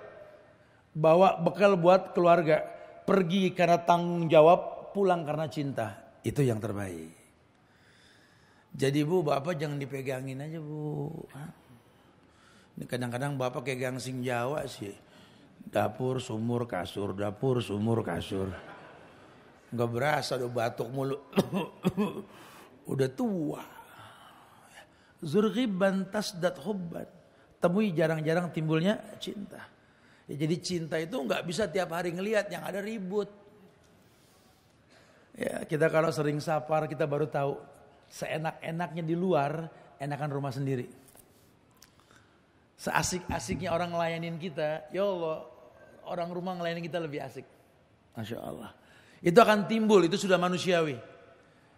B: Bawa bekal buat keluarga, pergi karena tanggung jawab, pulang karena cinta. Itu yang terbaik. Jadi bu, bapak jangan dipegangin aja bu. Ini kadang-kadang bapak kayak gangsing Jawa sih. Dapur, sumur, kasur, dapur, sumur, kasur. Gak berasa udah batuk mulu. Udah tua. Zurghiban tasdat hubban. Temui jarang-jarang timbulnya cinta. Ya, jadi cinta itu gak bisa tiap hari ngelihat, yang ada ribut. Ya, kita kalau sering safar kita baru tahu seenak-enaknya di luar, enakan rumah sendiri. Seasik-asiknya orang ngelayanin kita, ya Allah, orang rumah ngelayanin kita lebih asik. Masya Allah. Itu akan timbul, itu sudah manusiawi.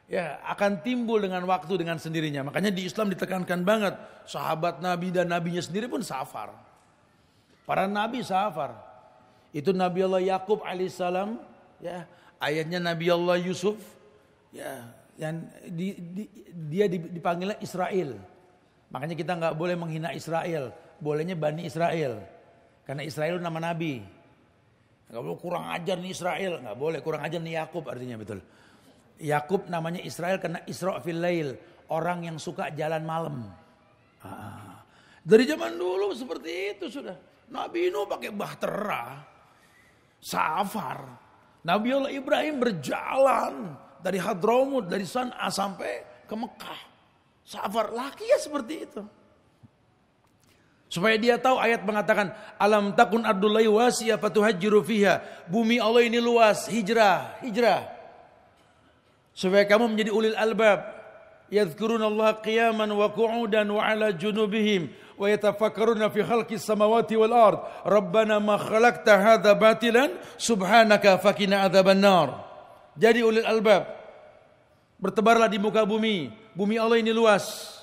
B: ya akan timbul dengan waktu dengan sendirinya. Makanya di Islam ditekankan banget, sahabat Nabi dan nabinya sendiri pun safar. Para nabi safar. Itu Nabi Allah Yakub alaihissalam, ya, ayahnya Nabi Allah Yusuf, ya, yang dia dipanggilnya Israel. Makanya kita nggak boleh menghina Israel, bolehnya Bani Israel, karena Israel nama nabi. Nggak boleh kurang ajar nih Israel, nggak boleh kurang ajar nih Yakub, artinya betul. Yakub namanya Israel karena Isra fil Lail, orang yang suka jalan malam. Dari zaman dulu seperti itu sudah. Nabi Nuh pakai bahtera, safar. Nabi Allah Ibrahim berjalan dari Hadramut, dari San'a sampai ke Mekah. Safar, laki ya seperti itu. Supaya dia tahu, ayat mengatakan alam takun ardullahi wasiyah fatuhajjiru fiha. Bumi Allah ini luas, hijrah. Supaya kamu menjadi ulil albab. Yadhkurunallaha qiyaman wa qu'udan wa ala junubihim wa yatafakkaruna fi khalqis samawati wal ard. Rabbana ma khalaqta hadza batilan subhanaka faqina adzabannar. Jadi ulil albab. Bertebarlah di muka bumi. Bumi Allah ini luas.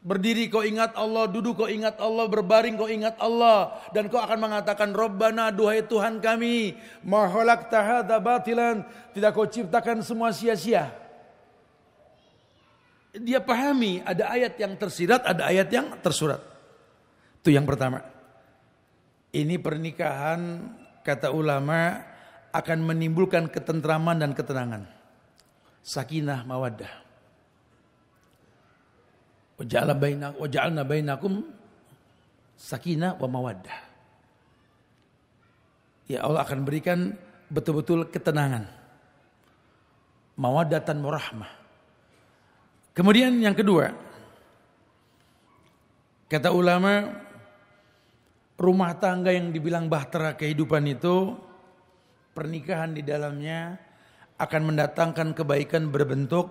B: Berdiri kau ingat Allah, duduk kau ingat Allah, berbaring kau ingat Allah, dan kau akan mengatakan Rabbana, duhai Tuhan kami, ma khalaqta hadza batilan, tidak kau ciptakan semua sia-sia. Dia pahami ada ayat yang tersirat, ada ayat yang tersurat. Itu yang pertama. Ini pernikahan kata ulama akan menimbulkan ketentraman dan ketenangan. Sakinah mawaddah. Waja'alna bainakum sakinah wa mawaddah. Ya Allah akan berikan betul-betul ketenangan. Mawaddatan warahmah. Kemudian yang kedua, kata ulama, rumah tangga yang dibilang bahtera kehidupan itu, pernikahan di dalamnya akan mendatangkan kebaikan berbentuk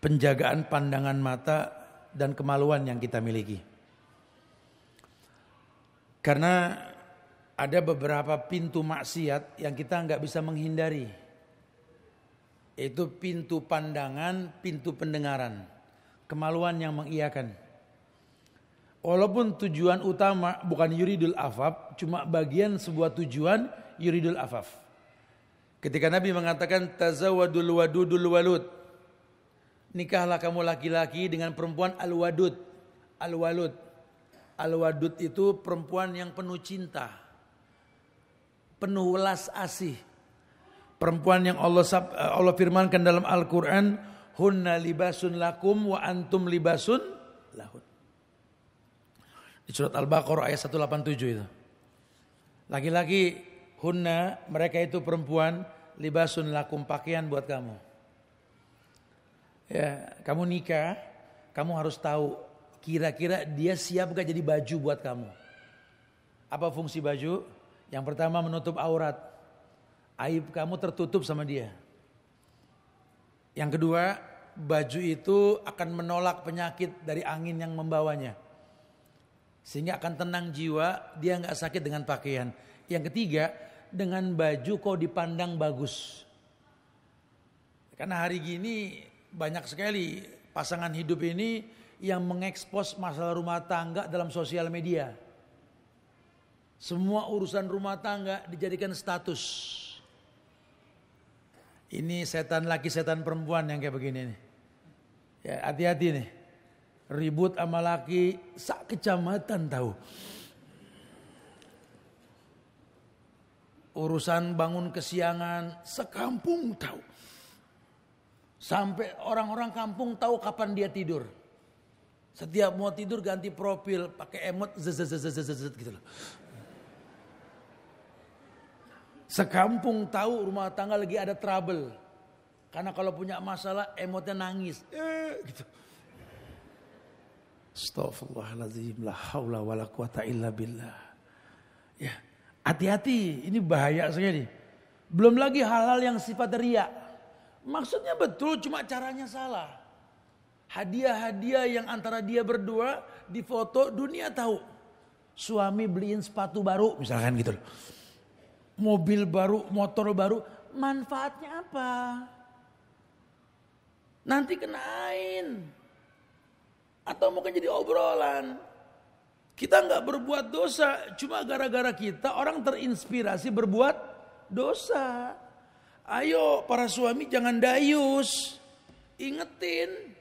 B: penjagaan pandangan mata dan kemaluan yang kita miliki. Karena ada beberapa pintu maksiat yang kita nggak bisa menghindari. Itu pintu pandangan, pintu pendengaran, kemaluan yang mengiyakan. Walaupun tujuan utama bukan yuridul afaf, cuma bagian sebuah tujuan yuridul afaf. Ketika Nabi mengatakan tazawadul wadudul walud, nikahlah kamu laki-laki dengan perempuan al-wadud. Al-walud. Al-wadud itu perempuan yang penuh cinta. Penuh welas asih. Perempuan yang Allah firmankan dalam Al-Quran, hunna libasun lakum wa antum libasun lahun. Di surat Al-Baqarah ayat 187 itu. Laki-laki, hunna, mereka itu perempuan, libasun lakum, pakaian buat kamu. Ya, kamu nikah, kamu harus tahu kira-kira dia siap gak jadi baju buat kamu. Apa fungsi baju? Yang pertama menutup aurat. Aib kamu tertutup sama dia. Yang kedua, baju itu akan menolak penyakit dari angin yang membawanya. Sehingga akan tenang jiwa, dia gak sakit dengan pakaian. Yang ketiga, dengan baju kau dipandang bagus. Karena hari gini banyak sekali pasangan hidup ini yang mengekspos masalah rumah tangga dalam sosial media. Semua urusan rumah tangga dijadikan status. Ini setan laki setan perempuan yang kayak begini nih. Ya, hati-hati nih. Ribut sama laki sak kecamatan tahu. Urusan bangun kesiangan sekampung tahu. Sampai orang-orang kampung tahu kapan dia tidur. Setiap mau tidur ganti profil, pakai emot zzzz gitu loh. Sekampung tahu rumah tangga lagi ada trouble. Karena kalau punya masalah emotnya nangis. Gitu. Astaghfirullahaladzim, la haula wala quwata illa billah. Ya, hati-hati, ini bahaya sekali. Belum lagi hal-hal yang sifat riya. Maksudnya betul, cuma caranya salah. Hadiah-hadiah yang antara dia berdua difoto, dunia tahu. Suami beliin sepatu baru misalkan gitu loh. Mobil baru, motor baru, manfaatnya apa? Nanti kenain. Atau mungkin jadi obrolan. Kita nggak berbuat dosa, cuma gara-gara kita orang terinspirasi berbuat dosa. Ayo para suami jangan dayus. Ingetin.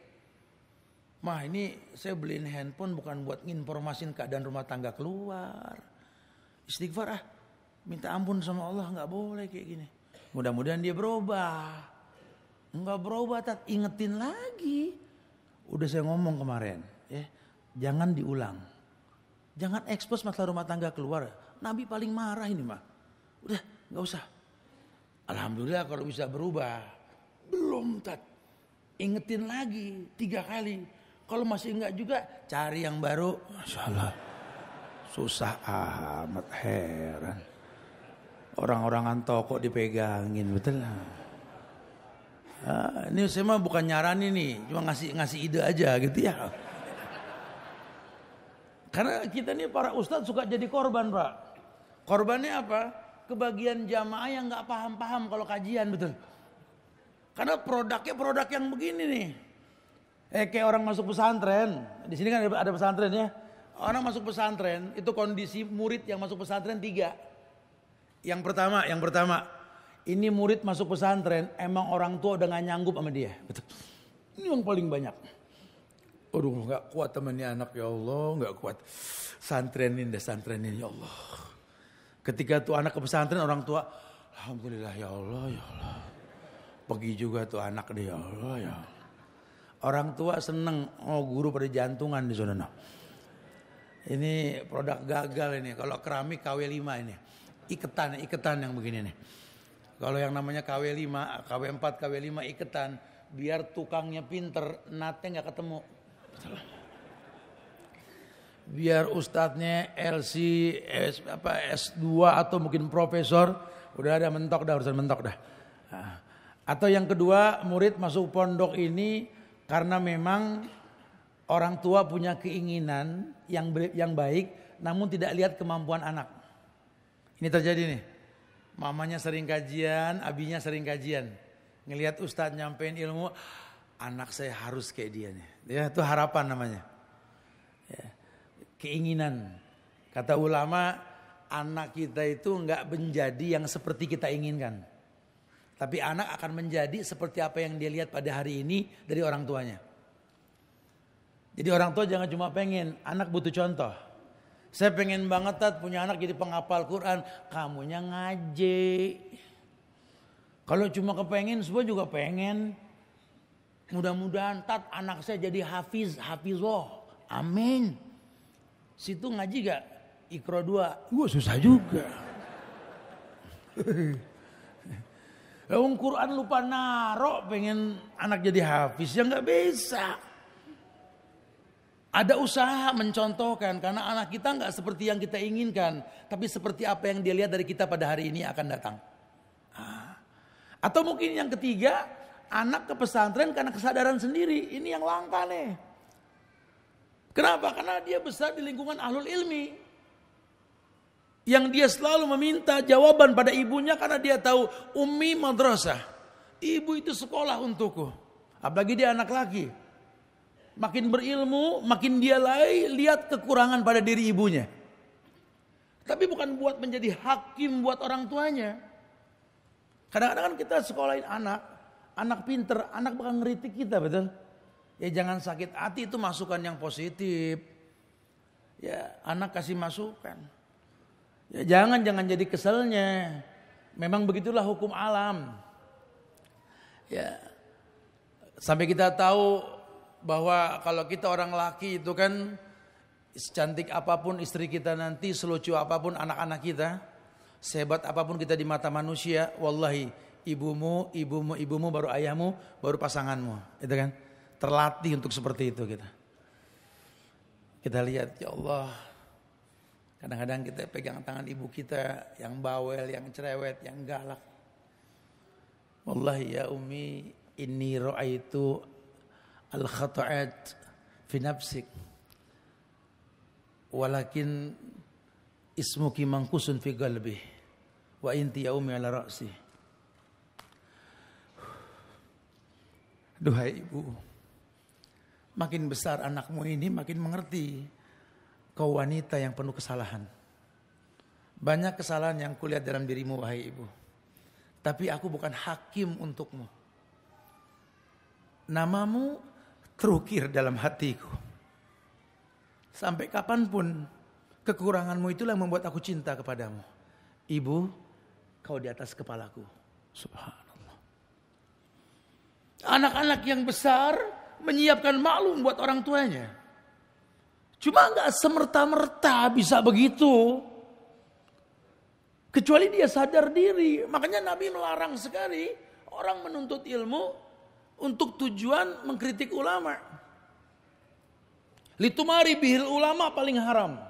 B: Mah ini saya beliin handphone bukan buat nginformasin keadaan rumah tangga keluar. Istighfar minta ampun sama Allah, nggak boleh kayak gini. Mudah-mudahan dia berubah. Nggak berubah, ingetin lagi. Udah saya ngomong kemarin, ya, jangan diulang. Jangan ekspos masalah rumah tangga keluar. Nabi paling marah ini mah. Udah, nggak usah. Alhamdulillah kalau bisa berubah. Belum tat. Ingetin lagi 3 kali. Kalau masih enggak juga, cari yang baru. Masya Allah. Susah amat, heran. Orang-orangan toko dipegangin, betul lah. Ini saya mah bukan nyaranin nih, cuma ngasih ide aja gitu ya. Karena kita nih para ustadz suka jadi korban, Pak. Korbannya apa? Kebagian jamaah yang nggak paham-paham kalau kajian, betul. Karena produknya produk yang begini nih. Kayak orang masuk pesantren. Di sini kan ada pesantren ya. Orang masuk pesantren itu kondisi murid yang masuk pesantren 3. Yang pertama. Ini murid masuk pesantren, emang orang tua udah gak nyanggup sama dia. Betul. Ini yang paling banyak. Aduh gak kuat temannya anak, ya Allah gak kuat. Santrenin ya Allah. Ketika tuh anak ke pesantren, orang tua, alhamdulillah ya Allah. Pergi juga tuh anak dia, ya Allah ya. Orang tua seneng, guru pada jantungan di sana. Ini produk gagal ini. Kalau keramik KW5 ini. Iketan yang begini nih. Kalau yang namanya KW5, KW4, KW5 iketan, biar tukangnya pinter, nate nggak ketemu. Biar ustadznya LC, S2 atau mungkin profesor, udah ada mentok dah, urusan mentok dah. Atau yang kedua, murid masuk pondok ini karena memang orang tua punya keinginan yang baik, namun tidak lihat kemampuan anak. Ini terjadi nih. Mamanya sering kajian, abinya sering kajian. Ngelihat ustadz nyampein ilmu, anak saya harus kayak dia nih. Ya, itu harapan namanya. Ya, keinginan. Kata ulama, anak kita itu enggak menjadi yang seperti kita inginkan. Tapi anak akan menjadi seperti apa yang dia lihat pada hari ini dari orang tuanya. Jadi orang tua jangan cuma pengen, anak butuh contoh. Saya pengen banget Tat punya anak jadi penghafal Quran. Kamunya ngaji. Kalau cuma kepengen semua juga pengen. Mudah-mudahan Tat anak saya jadi hafizah. Amin. Situ ngaji gak? Iqra 2. Wah susah juga. Wong Quran lupa naro pengen anak jadi hafiz. Ya gak bisa. Ada usaha mencontohkan karena anak kita nggak seperti yang kita inginkan, tapi seperti apa yang dia lihat dari kita pada hari ini akan datang. Atau mungkin yang ketiga, anak ke pesantren karena kesadaran sendiri. Ini yang langka nih. Kenapa? Karena dia besar di lingkungan ahlul ilmi. Yang dia selalu meminta jawaban pada ibunya karena dia tahu ummi madrasah. Ibu itu sekolah untukku. Apalagi dia anak laki. Makin berilmu, makin dia lihat kekurangan pada diri ibunya. Tapi bukan buat menjadi hakim buat orang tuanya. Kadang-kadang kan kita sekolahin anak pinter, anak bakal ngeritik kita, betul? Ya jangan sakit hati, itu masukan yang positif. Ya anak kasih masukan. Ya jangan jadi keselnya. Memang begitulah hukum alam. Ya sampai kita tahu bahwa kalau kita orang laki itu kan secantik apapun istri kita nanti, selucu apapun anak-anak kita, sehebat apapun kita di mata manusia, wallahi ibumu baru ayahmu, baru pasanganmu, itu kan? Terlatih untuk seperti itu kita. Kita lihat ya Allah, kadang-kadang kita pegang tangan ibu kita yang bawel, yang cerewet, yang galak. Wallahi ya ummi, inni ra'aitu al-khata'at fi nafsik walakin ismuki mangkusun fi qalbi wa inti ya ummi ala ra'si. Duhai ibu, makin besar anakmu ini makin mengerti kau wanita yang penuh kesalahan. Banyak kesalahan yang kulihat dalam dirimu wahai ibu. Tapi aku bukan hakim untukmu. Namamu terukir dalam hatiku. Sampai kapanpun kekuranganmu itulah yang membuat aku cinta kepadamu. Ibu, kau di atas kepalaku. Subhanallah. Anak-anak yang besar menyiapkan maklum buat orang tuanya. Cuma gak semerta-merta bisa begitu. Kecuali dia sadar diri. Makanya Nabi melarang sekali orang menuntut ilmu untuk tujuan mengkritik ulama. Litumari bihil ulama paling haram.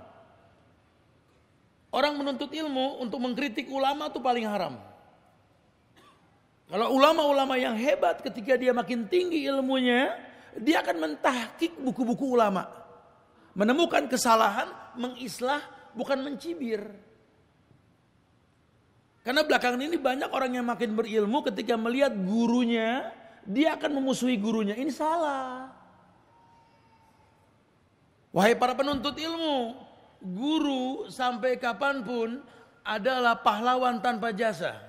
B: Orang menuntut ilmu untuk mengkritik ulama itu paling haram. Kalau ulama-ulama yang hebat ketika dia makin tinggi ilmunya, dia akan mentahkik buku-buku ulama. Menemukan kesalahan, mengislah, bukan mencibir. Karena belakangan ini banyak orang yang makin berilmu ketika melihat gurunya, dia akan memusuhi gurunya. Ini salah. Wahai para penuntut ilmu, guru sampai kapanpun adalah pahlawan tanpa jasa.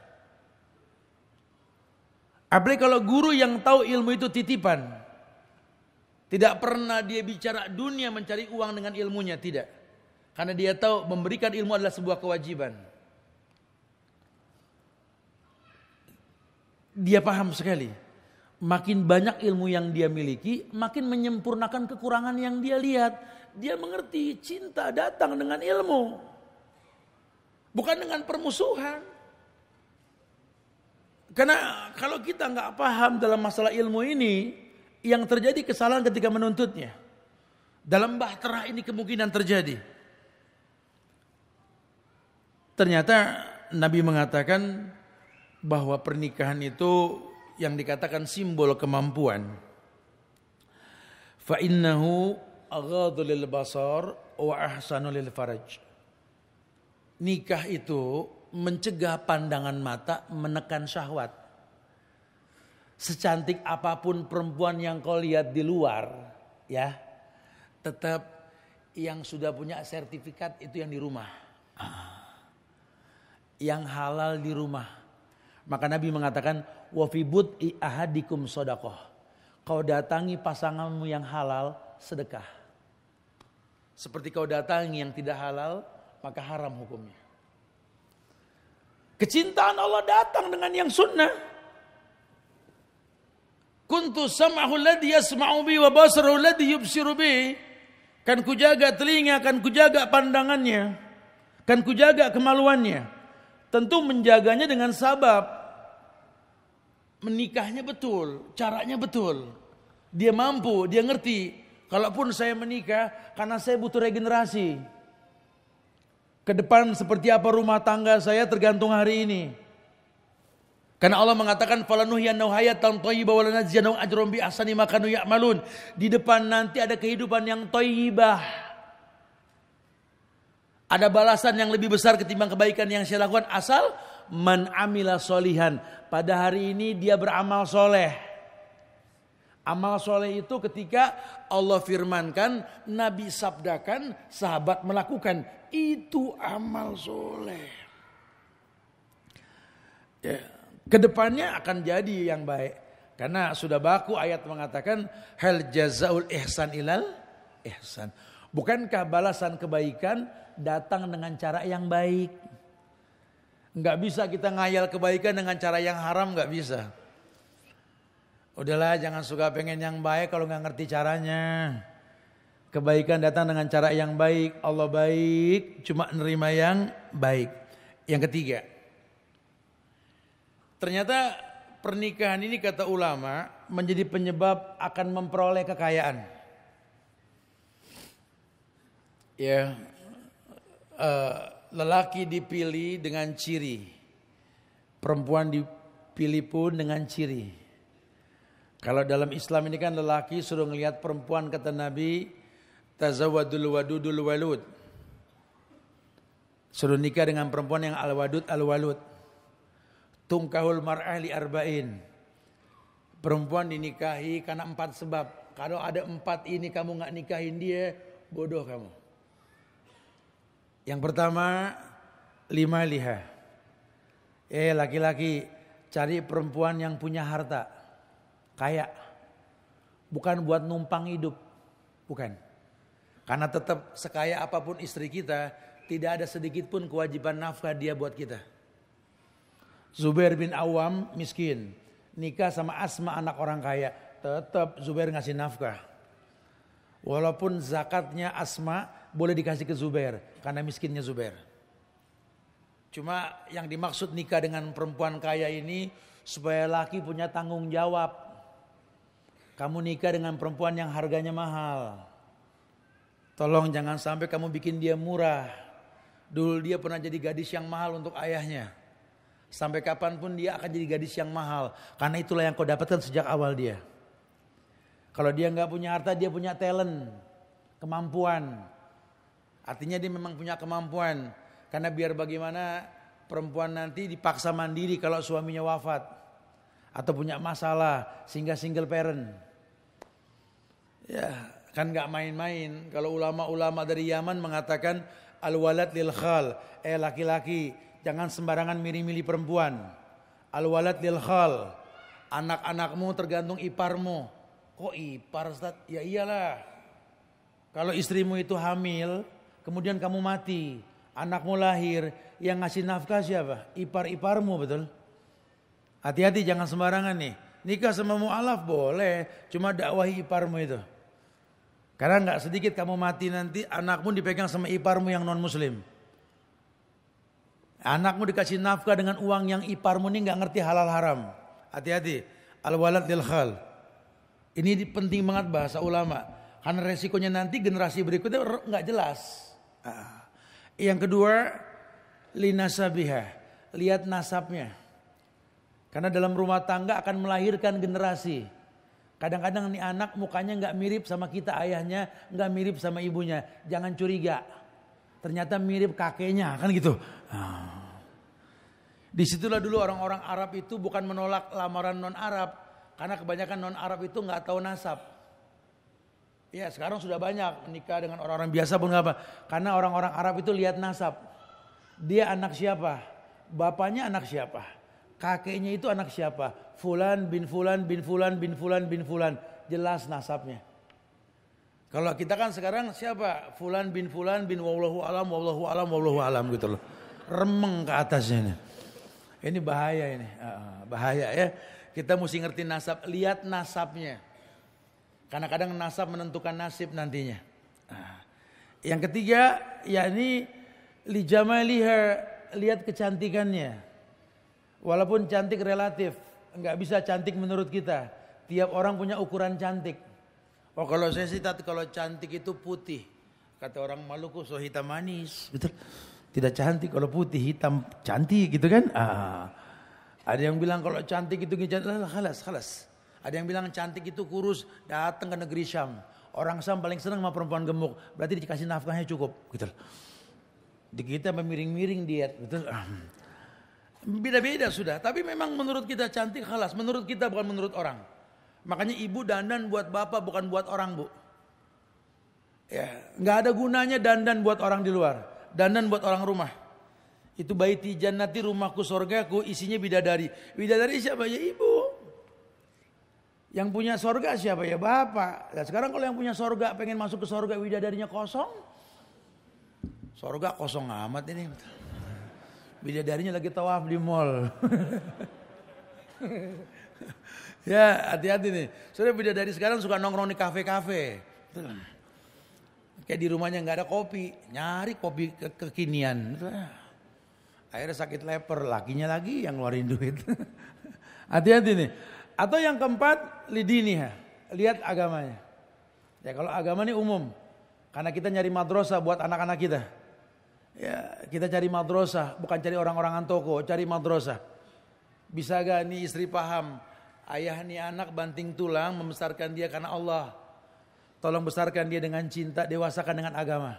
B: Apalagi kalau guru yang tahu ilmu itu titipan. Tidak pernah dia bicara dunia mencari uang dengan ilmunya, tidak. Karena dia tahu memberikan ilmu adalah sebuah kewajiban. Dia paham sekali. Makin banyak ilmu yang dia miliki, makin menyempurnakan kekurangan yang dia lihat. Dia mengerti cinta datang dengan ilmu. Bukan dengan permusuhan. Karena kalau kita nggak paham dalam masalah ilmu ini, yang terjadi kesalahan ketika menuntutnya. Dalam bahtera ini kemungkinan terjadi. Ternyata Nabi mengatakan bahwa pernikahan itu yang dikatakan simbol kemampuan. Fa innahu aghadhu lil basar wa ahsanu lil faraj. Nikah itu mencegah pandangan mata menekan syahwat. Secantik apapun perempuan yang kau lihat di luar, ya, tetap yang sudah punya sertifikat itu yang di rumah. Yang halal di rumah. Maka Nabi mengatakan wa fi bud'i ahadikum shadaqah. Kau datangi pasanganmu yang halal, sedekah. Seperti kau datangi yang tidak halal, maka haram hukumnya. Kecintaan Allah datang dengan yang sunnah. Kuntu sam'ahu alladhi yasma'u bi wa basarahu alladhi yubsiru bi. Kan kujaga telinga, kan kujaga pandangannya, kan kujaga kemaluannya. Tentu menjaganya dengan sabab. Menikahnya betul, caranya betul. Dia mampu, dia ngerti. Kalaupun saya menikah, karena saya butuh regenerasi. Ke depan seperti apa rumah tangga saya tergantung hari ini. Karena Allah mengatakan falanuhyannahu hayatan thayyibah wa lanajziyannahum ajrahum bi ahsani ma kanu ya'malun. Di depan nanti ada kehidupan yang thayyibah. Ada balasan yang lebih besar ketimbang kebaikan yang saya lakukan asal man amila solihan. Pada hari ini dia beramal soleh. Amal soleh itu ketika Allah firmankan, Nabi sabdakan, sahabat melakukan. Itu amal soleh. Ya, kedepannya akan jadi yang baik. Karena sudah baku ayat mengatakan, hal jazaul ihsan ilal ihsan. Bukankah balasan kebaikan datang dengan cara yang baik? Enggak bisa kita ngayal kebaikan dengan cara yang haram, enggak bisa. Udahlah, jangan suka pengen yang baik kalau enggak ngerti caranya. Kebaikan datang dengan cara yang baik. Allah baik, cuma nerima yang baik. Yang ketiga, ternyata pernikahan ini kata ulama menjadi penyebab akan memperoleh kekayaan. Ya, lelaki dipilih dengan ciri, perempuan dipilih pun dengan ciri. Kalau dalam Islam ini kan lelaki suruh ngelihat perempuan, kata Nabi, tazawadul wadudul walud. Suruh nikah dengan perempuan yang al-wadud al-walud. Tungkahul mar'ah li arba'in. Perempuan dinikahi karena 4 sebab. Kalau ada 4 ini kamu nggak nikahin dia, bodoh kamu. Yang pertama, 5 liha. Laki-laki cari perempuan yang punya harta, kaya. Bukan buat numpang hidup, bukan. Karena tetap sekaya apapun istri kita, tidak ada sedikit pun kewajiban nafkah dia buat kita. Zubair bin Awam miskin, nikah sama Asma anak orang kaya, tetap Zubair ngasih nafkah. Walaupun zakatnya Asma boleh dikasih ke Zubair karena miskinnya Zubair. Cuma yang dimaksud nikah dengan perempuan kaya ini supaya laki punya tanggung jawab. Kamu nikah dengan perempuan yang harganya mahal. Tolong jangan sampai kamu bikin dia murah. Dulu dia pernah jadi gadis yang mahal untuk ayahnya. Sampai kapanpun dia akan jadi gadis yang mahal. Karena itulah yang kau dapatkan sejak awal dia. Kalau dia nggak punya harta, dia punya talent, kemampuan. Artinya dia memang punya kemampuan. Karena biar bagaimana perempuan nanti dipaksa mandiri kalau suaminya wafat. Atau punya masalah sehingga single parent. Ya kan nggak main-main. Kalau ulama-ulama dari Yaman mengatakan al-walad lil khal. Laki-laki jangan sembarangan milih-milih perempuan. Al-walad lil khal. Anak-anakmu tergantung iparmu. Kok ipar Ustaz? Ya iyalah. Kalau istrimu itu hamil, kemudian kamu mati, anakmu lahir, yang ngasih nafkah siapa? Ipar-iparmu, betul? Hati-hati jangan sembarangan nih. Nikah sama mu'alaf boleh, cuma dakwahi iparmu itu. Karena nggak sedikit kamu mati nanti anakmu dipegang sama iparmu yang non muslim. Anakmu dikasih nafkah dengan uang yang iparmu ini nggak ngerti halal haram. Hati-hati. Al-walad lil khal. Ini penting banget bahasa ulama. Karena resikonya nanti generasi berikutnya nggak jelas. Yang kedua, linasabiha. Lihat nasabnya. Karena dalam rumah tangga akan melahirkan generasi. Kadang-kadang nih anak mukanya nggak mirip sama kita ayahnya, nggak mirip sama ibunya. Jangan curiga. Ternyata mirip kakeknya, kan gitu. Disitulah dulu orang-orang Arab itu bukan menolak lamaran non-Arab. Karena kebanyakan non-Arab itu nggak tahu nasab. Ya sekarang sudah banyak menikah dengan orang-orang biasa pun nggak apa. Karena orang-orang Arab itu lihat nasab. Dia anak siapa? Bapaknya anak siapa? Kakeknya itu anak siapa? Fulan bin Fulan bin Fulan bin Fulan bin Fulan. Jelas nasabnya. Kalau kita kan sekarang siapa? Fulan bin wallahu alam wallahu alam wallahu alam gitu loh. Remeng ke atasnya ini. Ini bahaya ini. Bahaya ya. Kita mesti ngerti nasab, lihat nasabnya. Karena kadang nasab menentukan nasib nantinya. Yang ketiga, yakni li jamaliha, lihat kecantikannya. Walaupun cantik relatif, enggak bisa cantik menurut kita. Tiap orang punya ukuran cantik. Oh kalau saya sih kalau cantik itu putih. Kata orang Maluku so hitam manis, betul. Tidak cantik kalau putih, hitam cantik gitu kan? Ada yang bilang kalau cantik itu khalas. Ada yang bilang cantik itu kurus, datang ke negeri Syam. Orang Syam paling senang sama perempuan gemuk, berarti dikasih nafkahnya cukup, gitu. Di kita memiring-miring diet, betul. Beda-beda sudah, tapi memang menurut kita cantik khalas, menurut kita bukan menurut orang. Makanya ibu dandan buat bapak bukan buat orang, Bu. Ya, nggak ada gunanya dandan buat orang di luar, dandan buat orang rumah. Itu baiti jannati, rumahku sorgaku, isinya bidadari. Bidadari siapa? Ya ibu. Yang punya sorga siapa? Ya bapak. Nah, sekarang kalau yang punya sorga pengen masuk ke sorga, bidadarinya kosong. Sorga kosong amat ini. Bidadarinya lagi tawaf di mall. Ya hati-hati nih. Soalnya bidadari sekarang suka nongkrong di kafe-kafe. Kayak di rumahnya nggak ada kopi, nyari kopi kekinian. Akhirnya sakit leper, lakinya lagi yang ngeluarin duit. Hati-hati nih. Atau yang keempat, lidiniha, lihat agamanya. Ya kalau agama ini umum, karena kita nyari madrasah buat anak-anak kita. Ya kita cari madrasah, bukan cari orang-orangan toko, cari madrasah. Bisa gak nih istri paham, ayah nih anak banting tulang membesarkan dia karena Allah. Tolong besarkan dia dengan cinta, dewasakan dengan agama.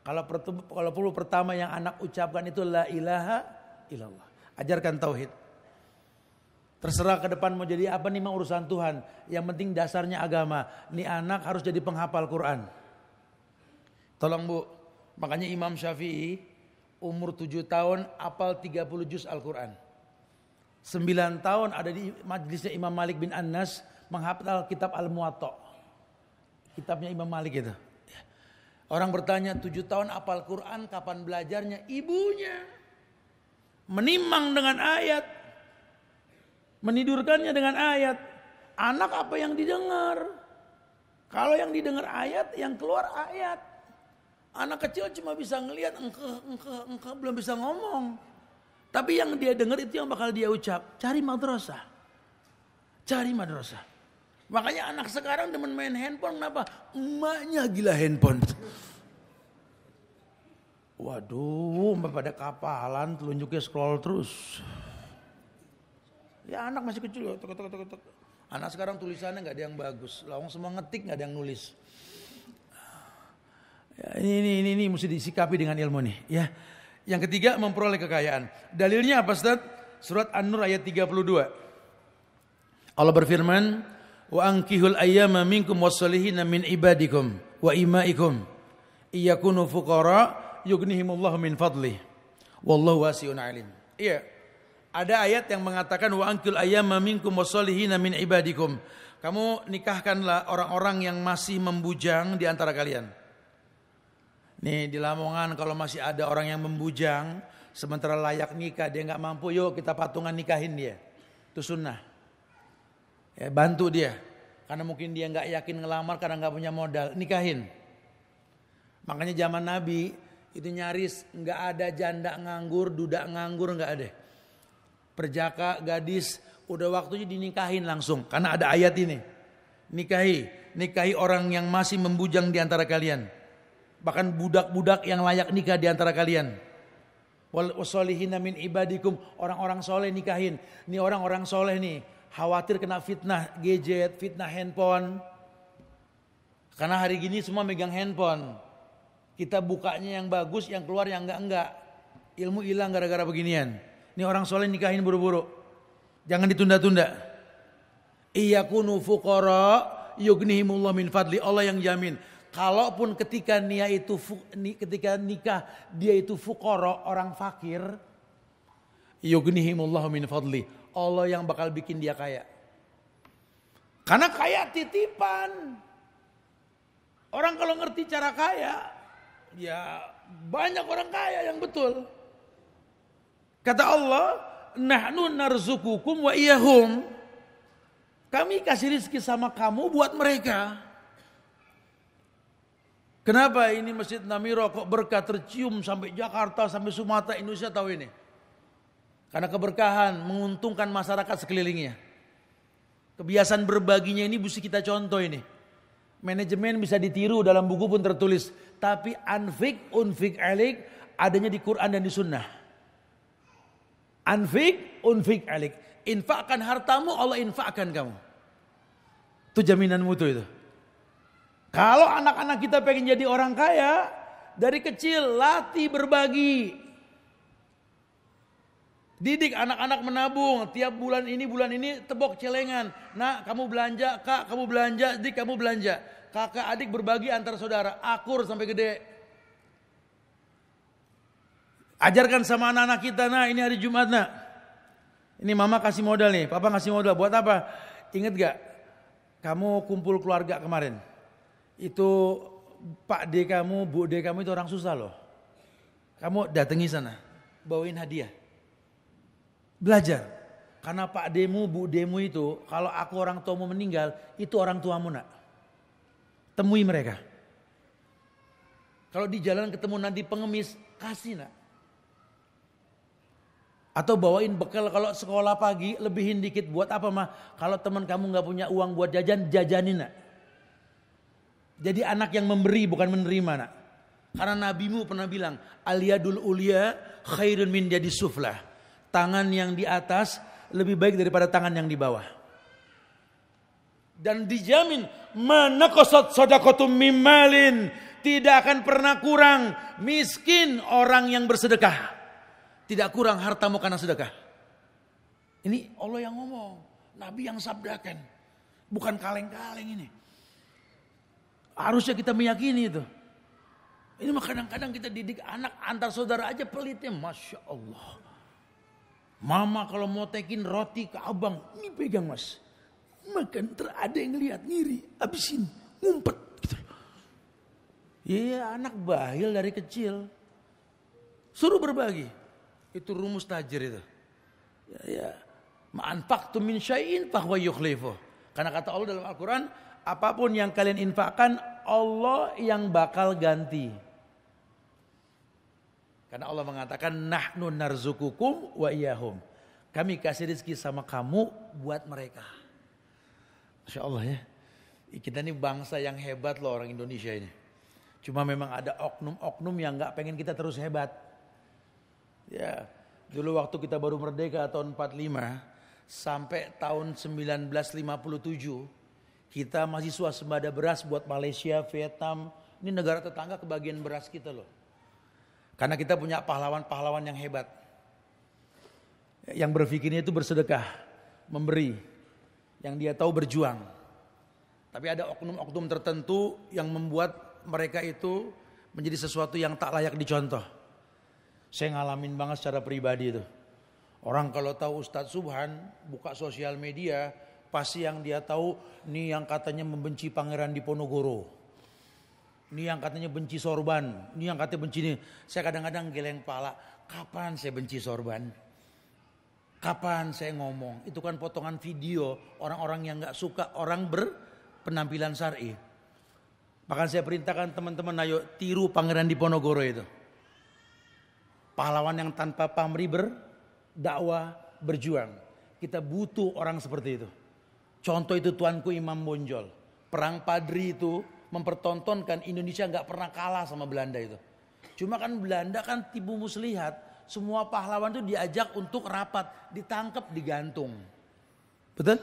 B: Kalau perlu pertama yang anak ucapkan itu la ilaha illallah. Ajarkan tauhid. Terserah ke depan mau jadi apa nih mah urusan Tuhan. Yang penting dasarnya agama. Nih anak harus jadi penghafal Quran. Tolong Bu. Makanya Imam Syafi'i umur 7 tahun hafal 30 juz Al-Quran. 9 tahun ada di majlisnya Imam Malik bin Anas menghafal kitab Al-Muwatta. Kitabnya Imam Malik itu. Orang bertanya 7 tahun hafal Quran kapan belajarnya? Ibunya. Menimang dengan ayat. Menidurkannya dengan ayat. Anak apa yang didengar? Kalau yang didengar ayat, yang keluar ayat. Anak kecil cuma bisa ngelihat engke belum bisa ngomong. Tapi yang dia dengar itu yang bakal dia ucap. Cari madrasah. Cari madrasah. Makanya anak sekarang demen main handphone, kenapa? Emaknya gila handphone. Waduh, pada kapalan telunjuknya scroll terus. Ya anak masih kecil, tek. Anak sekarang tulisannya nggak ada yang bagus, langsung semua ngetik nggak ada yang nulis. Ya, ini mesti disikapi dengan ilmu nih. Ya, yang ketiga memperoleh kekayaan. Dalilnya apa Ustaz? Surat An-Nur ayat 32. Allah berfirman, wa ankihul ayyama minkum wasolihina min ibadikum wa imaikum iyakunu fuqara yughnihimullahu min fadlih wallahu wasi'un alim. Iya. Ada ayat yang mengatakan wa ankil ayyama minkum wasolihina min ibadikum. Kamu nikahkanlah orang-orang yang masih membujang di antara kalian. Nih di Lamongan kalau masih ada orang yang membujang sementara layak nikah dia nggak mampu, yuk kita patungan nikahin dia. Itu sunnah. Ya, bantu dia. Karena mungkin dia nggak yakin ngelamar karena nggak punya modal, nikahin. Makanya zaman Nabi itu nyaris nggak ada janda nganggur, duda nganggur, nggak ada. Perjaka, gadis, udah waktunya dinikahin langsung. Karena ada ayat ini. Nikahi orang yang masih membujang di antara kalian. Bahkan budak-budak yang layak nikah di antara kalian. Wasolihina min ibadikum, orang-orang soleh nikahin. Ini orang-orang soleh nih, khawatir kena fitnah gadget, fitnah handphone. Karena hari gini semua megang handphone. Kita bukanya yang bagus, yang keluar yang enggak. Ilmu hilang gara-gara beginian. Ini orang soleh nikahin buru-buru. Jangan ditunda-tunda. Iyakunu fuqara yughnihimullah min fadli. Allah yang jamin. Kalaupun ketika nikah dia itu fuqara, orang fakir, yughnihimullah min fadli. Allah yang bakal bikin dia kaya. Karena kaya titipan. Orang kalau ngerti cara kaya, ya banyak orang kaya yang betul. Kata Allah, nahnu narzukukum wa iyahum. Kami kasih rezeki sama kamu buat mereka. Kenapa ini Masjid Namiro kok berkah tercium sampai Jakarta, sampai Sumatera, Indonesia tahu ini? Karena keberkahan menguntungkan masyarakat sekelilingnya. Kebiasaan berbaginya ini mesti kita contoh ini. Manajemen bisa ditiru, dalam buku pun tertulis. Tapi anfik, unfik alik adanya di Quran dan di Sunnah. Anfik, unfik alik. Infakkan hartamu, Allah infakkan kamu. Itu jaminan mutu itu. Kalau anak-anak kita pengen jadi orang kaya, dari kecil latih berbagi. Didik anak-anak menabung, tiap bulan ini tebok celengan. Nah, kamu belanja, Kak, kamu belanja, Dik, kamu belanja. Kakak adik berbagi antar saudara, akur sampai gede. Ajarkan sama anak-anak kita, nah ini hari Jumat nak. Ini mama kasih modal nih, papa kasih modal. Buat apa? Ingat gak? Kamu kumpul keluarga kemarin. Itu Pak D kamu, Bu D kamu itu orang susah loh. Kamu datangi sana, bawain hadiah. Belajar. Karena Pak Demu, Bu Demu itu, kalau aku orang tuamu meninggal, itu orang tuamu nak. Temui mereka. Kalau di jalan ketemu nanti pengemis, kasih nak. Atau bawain bekal kalau sekolah pagi, lebihin dikit. Buat apa mah? Kalau teman kamu gak punya uang buat jajan, jajanin nak. Jadi anak yang memberi bukan menerima nak. Karena nabimu pernah bilang, al-yadul ulia khairun min yadis suflah. Tangan yang di atas lebih baik daripada tangan yang di bawah. Dan dijamin manaqasat shadaqatum mimmalin, tidak akan pernah kurang miskin orang yang bersedekah. Tidak kurang hartamu karena sedekah. Ini Allah yang ngomong, Nabi yang sabdakan. Bukan kaleng-kaleng ini. Harusnya kita meyakini itu. Ini mah kadang-kadang kita didik anak antar saudara aja pelitnya. Masya Allah. Mama kalau mau tekin roti ke abang, ini pegang mas. Makan ada yang lihat ngiri, habisin, ngumpet. Gitu. Iya anak bahil dari kecil. Suruh berbagi. Itu rumus tajir itu. Ya. Ma'anfaqtum min syai'in fahuwa yukhlifuh. Karena kata Allah dalam Al-Quran, apapun yang kalian infakkan, Allah yang bakal ganti. Karena Allah mengatakan, nahnu narzukukum wa iyahum. Kami kasih rezeki sama kamu buat mereka. Masya Allah ya. Kita ini bangsa yang hebat loh orang Indonesia ini. Cuma memang ada oknum-oknum yang gak pengen kita terus hebat. Ya, dulu waktu kita baru merdeka tahun 45 sampai tahun 1957 kita masih swasembada beras buat Malaysia, Vietnam. Ini negara tetangga kebagian beras kita loh. Karena kita punya pahlawan-pahlawan yang hebat. Yang berpikirnya itu bersedekah, memberi. Yang dia tahu berjuang. Tapi ada oknum-oknum tertentu yang membuat mereka itu menjadi sesuatu yang tak layak dicontoh. Saya ngalamin banget secara pribadi itu. Orang kalau tahu Ustadz Subhan buka sosial media, pasti yang dia tahu nih yang katanya membenci Pangeran Diponegoro. Ini yang katanya benci sorban, ini yang katanya benci ini. Saya kadang-kadang geleng pala, kapan saya benci sorban? Kapan saya ngomong? Itu kan potongan video orang-orang yang gak suka orang berpenampilan syar'i. Bahkan saya perintahkan teman-teman ayo tiru Pangeran Diponegoro itu. Pahlawan yang tanpa pamrih berdakwah, berjuang. Kita butuh orang seperti itu. Contoh itu Tuanku Imam Bonjol. Perang Padri itu mempertontonkan Indonesia gak pernah kalah sama Belanda itu. Cuma kan Belanda kan tipu muslihat. Semua pahlawan itu diajak untuk rapat. Ditangkap, digantung. Betul?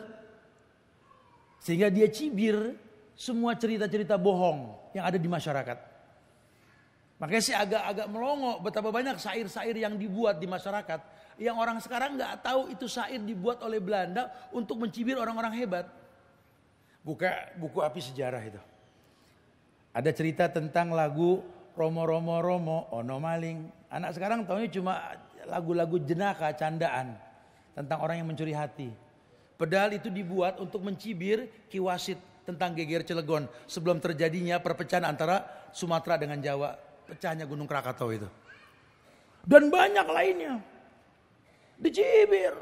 B: Sehingga dia cibir semua cerita-cerita bohong yang ada di masyarakat. Makanya saya agak melongo betapa banyak syair-syair yang dibuat di masyarakat. Yang orang sekarang gak tahu itu syair dibuat oleh Belanda untuk mencibir orang-orang hebat. Buka buku api sejarah itu. Ada cerita tentang lagu Romo Romo Romo Ono Maling. Anak sekarang tahunya cuma lagu-lagu jenaka, candaan. Tentang orang yang mencuri hati. Padahal itu dibuat untuk mencibir Ki Wasit tentang geger Cilegon. Sebelum terjadinya perpecahan antara Sumatera dengan Jawa. Pecahnya Gunung Krakatau itu. Dan banyak lainnya. Dicibir.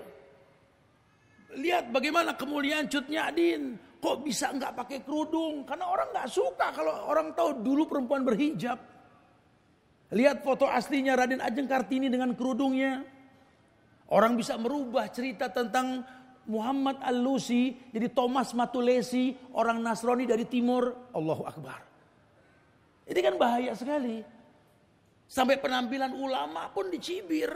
B: Lihat bagaimana kemuliaan Cut Nyadin. Kok bisa nggak pakai kerudung? Karena orang nggak suka kalau orang tahu dulu perempuan berhijab. Lihat foto aslinya Raden Ajeng Kartini dengan kerudungnya. Orang bisa merubah cerita tentang Muhammad Al-Lusi jadi Thomas Matulesi, orang Nasrani dari timur. Allahu Akbar. Ini kan bahaya sekali. Sampai penampilan ulama pun dicibir.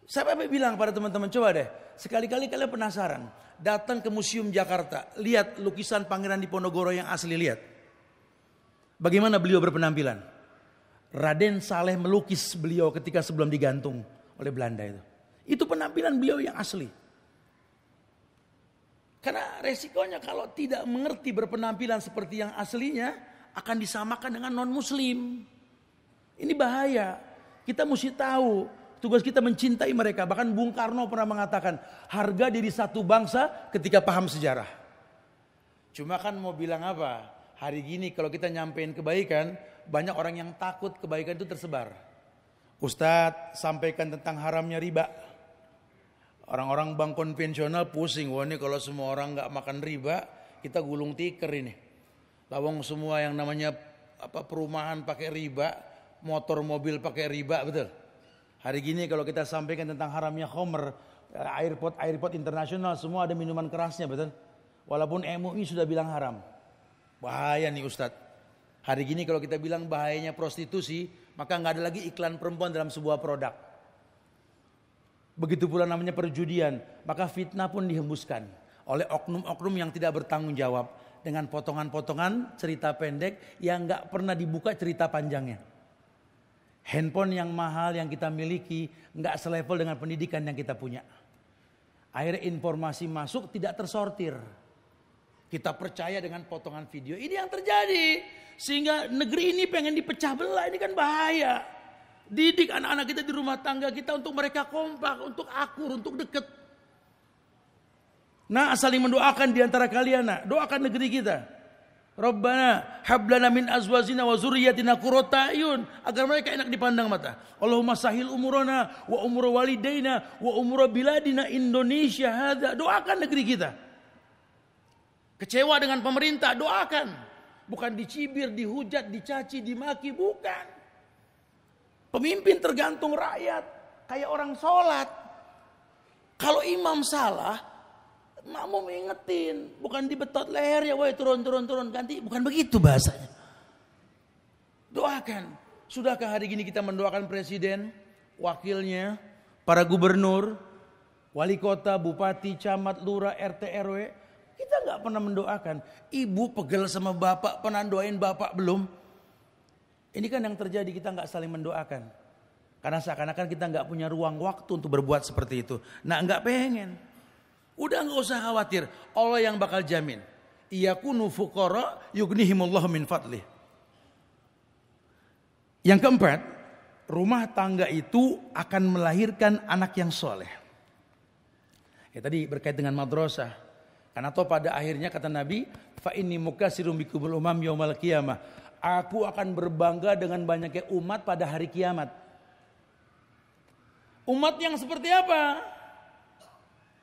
B: Saya bilang pada teman-teman, coba deh, sekali-kali kalian penasaran, datang ke Museum Jakarta, lihat lukisan Pangeran Diponegoro yang asli, lihat. Bagaimana beliau berpenampilan? Raden Saleh melukis beliau ketika sebelum digantung oleh Belanda itu. Itu penampilan beliau yang asli. Karena resikonya kalau tidak mengerti berpenampilan seperti yang aslinya, akan disamakan dengan non-muslim. Ini bahaya. Kita mesti tahu. Tugas kita mencintai mereka. Bahkan Bung Karno pernah mengatakan, harga diri satu bangsa ketika paham sejarah. Cuma kan mau bilang apa? Hari gini kalau kita nyampein kebaikan, banyak orang yang takut kebaikan itu tersebar. Ustadz sampaikan tentang haramnya riba. Orang-orang bank konvensional pusing. Wah ini kalau semua orang gak makan riba, kita gulung tikar ini. Lawang semua yang namanya perumahan pakai riba, motor mobil pakai riba, betul? Hari gini kalau kita sampaikan tentang haramnya khamr, airport internasional semua ada minuman kerasnya, betul? Walaupun MUI sudah bilang haram. Bahaya nih Ustadz. Hari gini kalau kita bilang bahayanya prostitusi, maka nggak ada lagi iklan perempuan dalam sebuah produk. Begitu pula namanya perjudian, maka fitnah pun dihembuskan oleh oknum-oknum yang tidak bertanggung jawab dengan potongan-potongan cerita pendek yang nggak pernah dibuka cerita panjangnya. Handphone yang mahal yang kita miliki nggak selevel dengan pendidikan yang kita punya. Akhirnya informasi masuk tidak tersortir. Kita percaya dengan potongan video. Ini yang terjadi. Sehingga negeri ini pengen dipecah belah. Ini kan bahaya. Didik anak-anak kita di rumah tangga kita untuk mereka kompak, untuk akur, untuk dekat. Nah, saling mendoakan di antara kalian. Nah, doakan negeri kita. Rabbana hablana min azwajina wa zurriyyatina qurrata a'yun, agar mereka enak dipandang mata. Allahumma sahil umurana wa umur walidaina wa umur biladina Indonesia hadza. Doakan negeri kita. Kecewa dengan pemerintah, doakan. Bukan dicibir, dihujat, dicaci, dimaki, bukan. Pemimpin tergantung rakyat, kayak orang sholat. Kalau imam salah, makmum ingetin, bukan dibetot leher ya, woi turun ganti, bukan begitu bahasanya. Doakan. Sudahkah hari ini kita mendoakan presiden, wakilnya, para gubernur, wali kota, bupati, camat, lurah, RT, RW? Kita nggak pernah mendoakan. Ibu pegel sama bapak, pernah doain bapak belum? Ini kan yang terjadi, kita nggak saling mendoakan. Karena seakan-akan kita nggak punya ruang waktu untuk berbuat seperti itu. Nah, nggak pengen. Udah nggak usah khawatir, Allah yang bakal jamin. Iyakunu fuqara yughnihimullahu min fadlih. Yang keempat, rumah tangga itu akan melahirkan anak yang soleh. Ya tadi berkait dengan madrasah. Karena toh pada akhirnya kata Nabi, fa inni mukatsirum bikumul umam yaumal qiyamah. Aku akan berbangga dengan banyaknya umat pada hari kiamat. Umat yang seperti apa?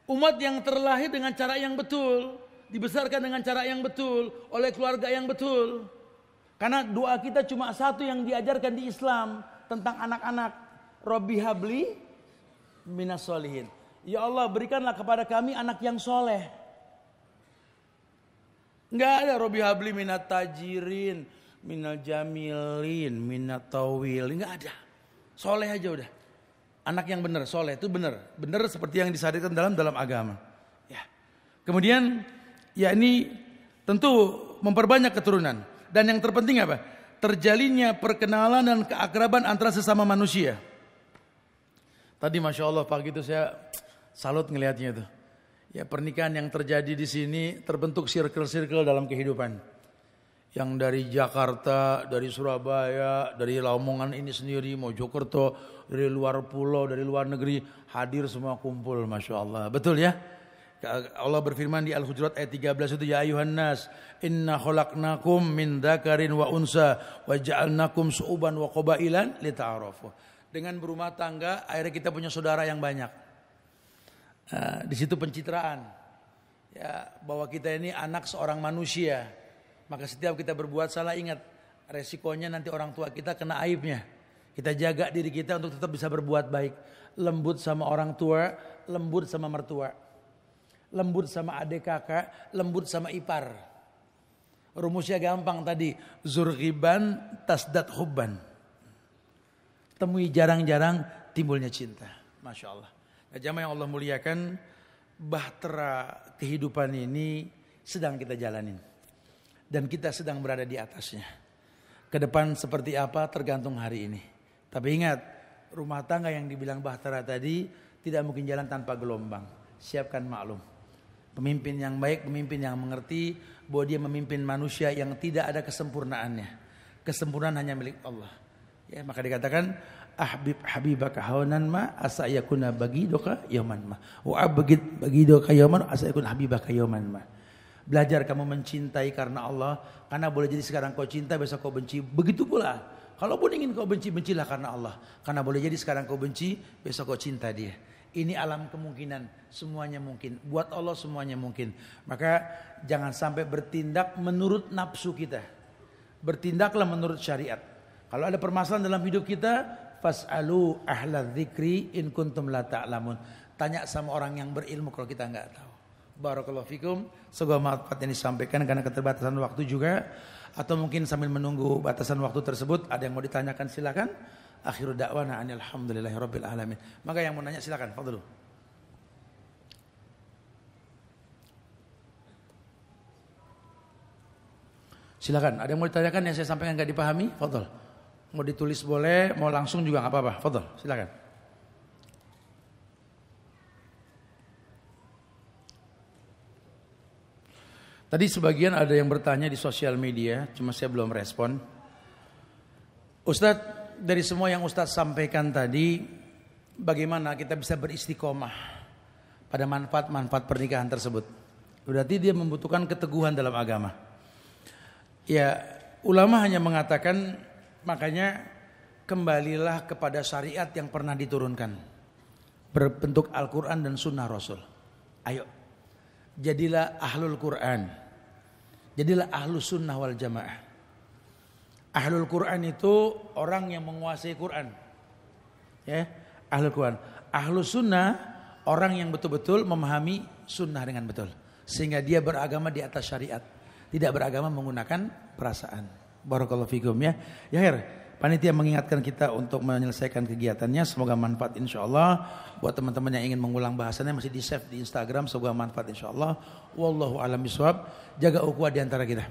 B: Umat yang terlahir dengan cara yang betul, dibesarkan dengan cara yang betul, oleh keluarga yang betul. Karena doa kita cuma satu yang diajarkan di Islam tentang anak-anak. Rabbi habli minas solihin. Ya Allah, berikanlah kepada kami anak yang soleh. Enggak ada Rabbi habli minat tajirin, minal jamilin, minat tawil. Enggak ada. Soleh aja udah. Anak yang benar, soleh itu benar. Benar seperti yang disyariatkan dalam agama. Ya. Kemudian ya ini tentu memperbanyak keturunan. Dan yang terpenting apa? Terjalinnya perkenalan dan keakraban antara sesama manusia. Tadi Masya Allah pagi itu saya salut ngelihatnya itu. Ya pernikahan yang terjadi di sini terbentuk circle-circle dalam kehidupan. Yang dari Jakarta, dari Surabaya, dari Lamongan ini sendiri, Mojokerto, dari luar pulau, dari luar negeri, hadir semua kumpul, Masya Allah. Betul ya? Allah berfirman di Al-Hujurat ayat 13 itu, ya ayuhan nas, inna khalaqnakum min dzakarin wa unsa, wa ja'alnakum su'uban wa qabailan lita'arafu. Dengan berumah tangga, akhirnya kita punya saudara yang banyak. Di situ pencitraan, ya bahwa kita ini anak seorang manusia. Maka setiap kita berbuat salah ingat resikonya nanti orang tua kita kena aibnya. Kita jaga diri kita untuk tetap bisa berbuat baik. Lembut sama orang tua, lembut sama mertua. Lembut sama adik kakak, lembut sama ipar. Rumusnya gampang tadi. Zurghiban tasdad hubban. Temui jarang-jarang timbulnya cinta. Masya Allah. Nah, jamaah yang Allah muliakan, bahtera kehidupan ini sedang kita jalanin. Dan kita sedang berada di atasnya. Ke depan seperti apa tergantung hari ini. Tapi ingat, rumah tangga yang dibilang bahtera tadi tidak mungkin jalan tanpa gelombang. Siapkan maklum. Pemimpin yang baik, pemimpin yang mengerti bahwa dia memimpin manusia yang tidak ada kesempurnaannya. Kesempurnaan hanya milik Allah. Ya, maka dikatakan habibaka hawanan ma asa yakuna bagidoka yauman ma. Wa abgid bagidoka yauman asa yakuna habibaka yauman ma. Belajar kamu mencintai karena Allah. Karena boleh jadi sekarang kau cinta, besok kau benci. Begitu pula. Kalaupun ingin kau benci, bencilah karena Allah. Karena boleh jadi sekarang kau benci, besok kau cinta dia. Ini alam kemungkinan. Semuanya mungkin. Buat Allah semuanya mungkin. Maka jangan sampai bertindak menurut nafsu kita. Bertindaklah menurut syariat. Kalau ada permasalahan dalam hidup kita, fas'alu ahla dzikri in kuntum la ta'lamun. Tanya sama orang yang berilmu kalau kita enggak tahu. Barakallahu fikum. Semoga manfaat yang disampaikan karena keterbatasan waktu juga. Atau mungkin sambil menunggu batasan waktu tersebut ada yang mau ditanyakan silakan. Akhiru da'wana alhamdulillahirabbil alamin. Maka yang mau nanya silakan, fadhlu. Silakan. Ada yang mau ditanyakan yang saya sampaikan enggak dipahami? Fadhlu. Mau ditulis boleh, mau langsung juga enggak apa-apa. Fadhlu, silakan. Tadi sebagian ada yang bertanya di sosial media, cuma saya belum respon. Ustadz, dari semua yang Ustadz sampaikan tadi, bagaimana kita bisa beristiqomah pada manfaat-manfaat pernikahan tersebut? Berarti dia membutuhkan keteguhan dalam agama. Ya, ulama hanya mengatakan, makanya kembalilah kepada syariat yang pernah diturunkan, berbentuk Al-Quran dan Sunnah Rasul. Ayo, jadilah ahlul Quran, jadilah ahlus sunnah wal jamaah. Ahlul Quran itu orang yang menguasai Quran, ya, ahlul Quran. Ahlus sunnah orang yang betul-betul memahami sunnah dengan betul, sehingga dia beragama di atas syariat, tidak beragama menggunakan perasaan. Barakallahu fikum ya. Ya Her, panitia mengingatkan kita untuk menyelesaikan kegiatannya. Semoga manfaat insyaallah. Buat teman-teman yang ingin mengulang bahasannya masih di save di Instagram. Semoga manfaat insyaallah. Wallahu a'lam bishawab. Jaga ukhuwah di antara kita.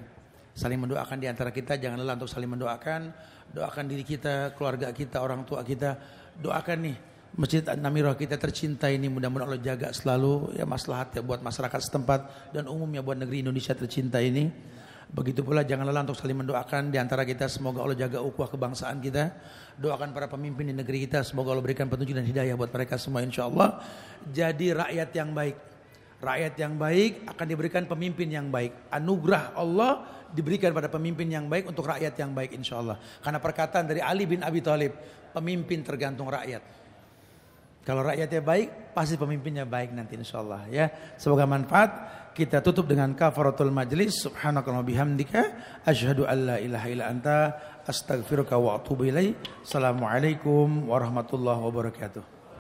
B: Saling mendoakan di antara kita. Jangan lelah untuk saling mendoakan. Doakan diri kita, keluarga kita, orang tua kita. Doakan nih Masjid An-Namirah kita tercinta ini, mudah-mudahan Allah jaga selalu ya, maslahat ya buat masyarakat setempat dan umumnya buat negeri Indonesia tercinta ini. Begitu pula jangan lelah untuk saling mendoakan di antara kita. Semoga Allah jaga ukhuwah kebangsaan kita. Doakan para pemimpin di negeri kita, semoga Allah berikan petunjuk dan hidayah buat mereka semua insyaallah. Jadi rakyat yang baik. Rakyat yang baik akan diberikan pemimpin yang baik. Anugerah Allah diberikan pada pemimpin yang baik untuk rakyat yang baik insyaallah. Karena perkataan dari Ali bin Abi Thalib, pemimpin tergantung rakyat. Kalau rakyatnya baik, pasti pemimpinnya baik nanti insyaallah ya. Semoga manfaat. Kita tutup dengan kafaratul majlis. Subhanakallahumma bihamdika asyhadu an la ilaha illa anta astaghfiruka wa atubu ilaik. Assalamualaikum warahmatullahi wabarakatuh.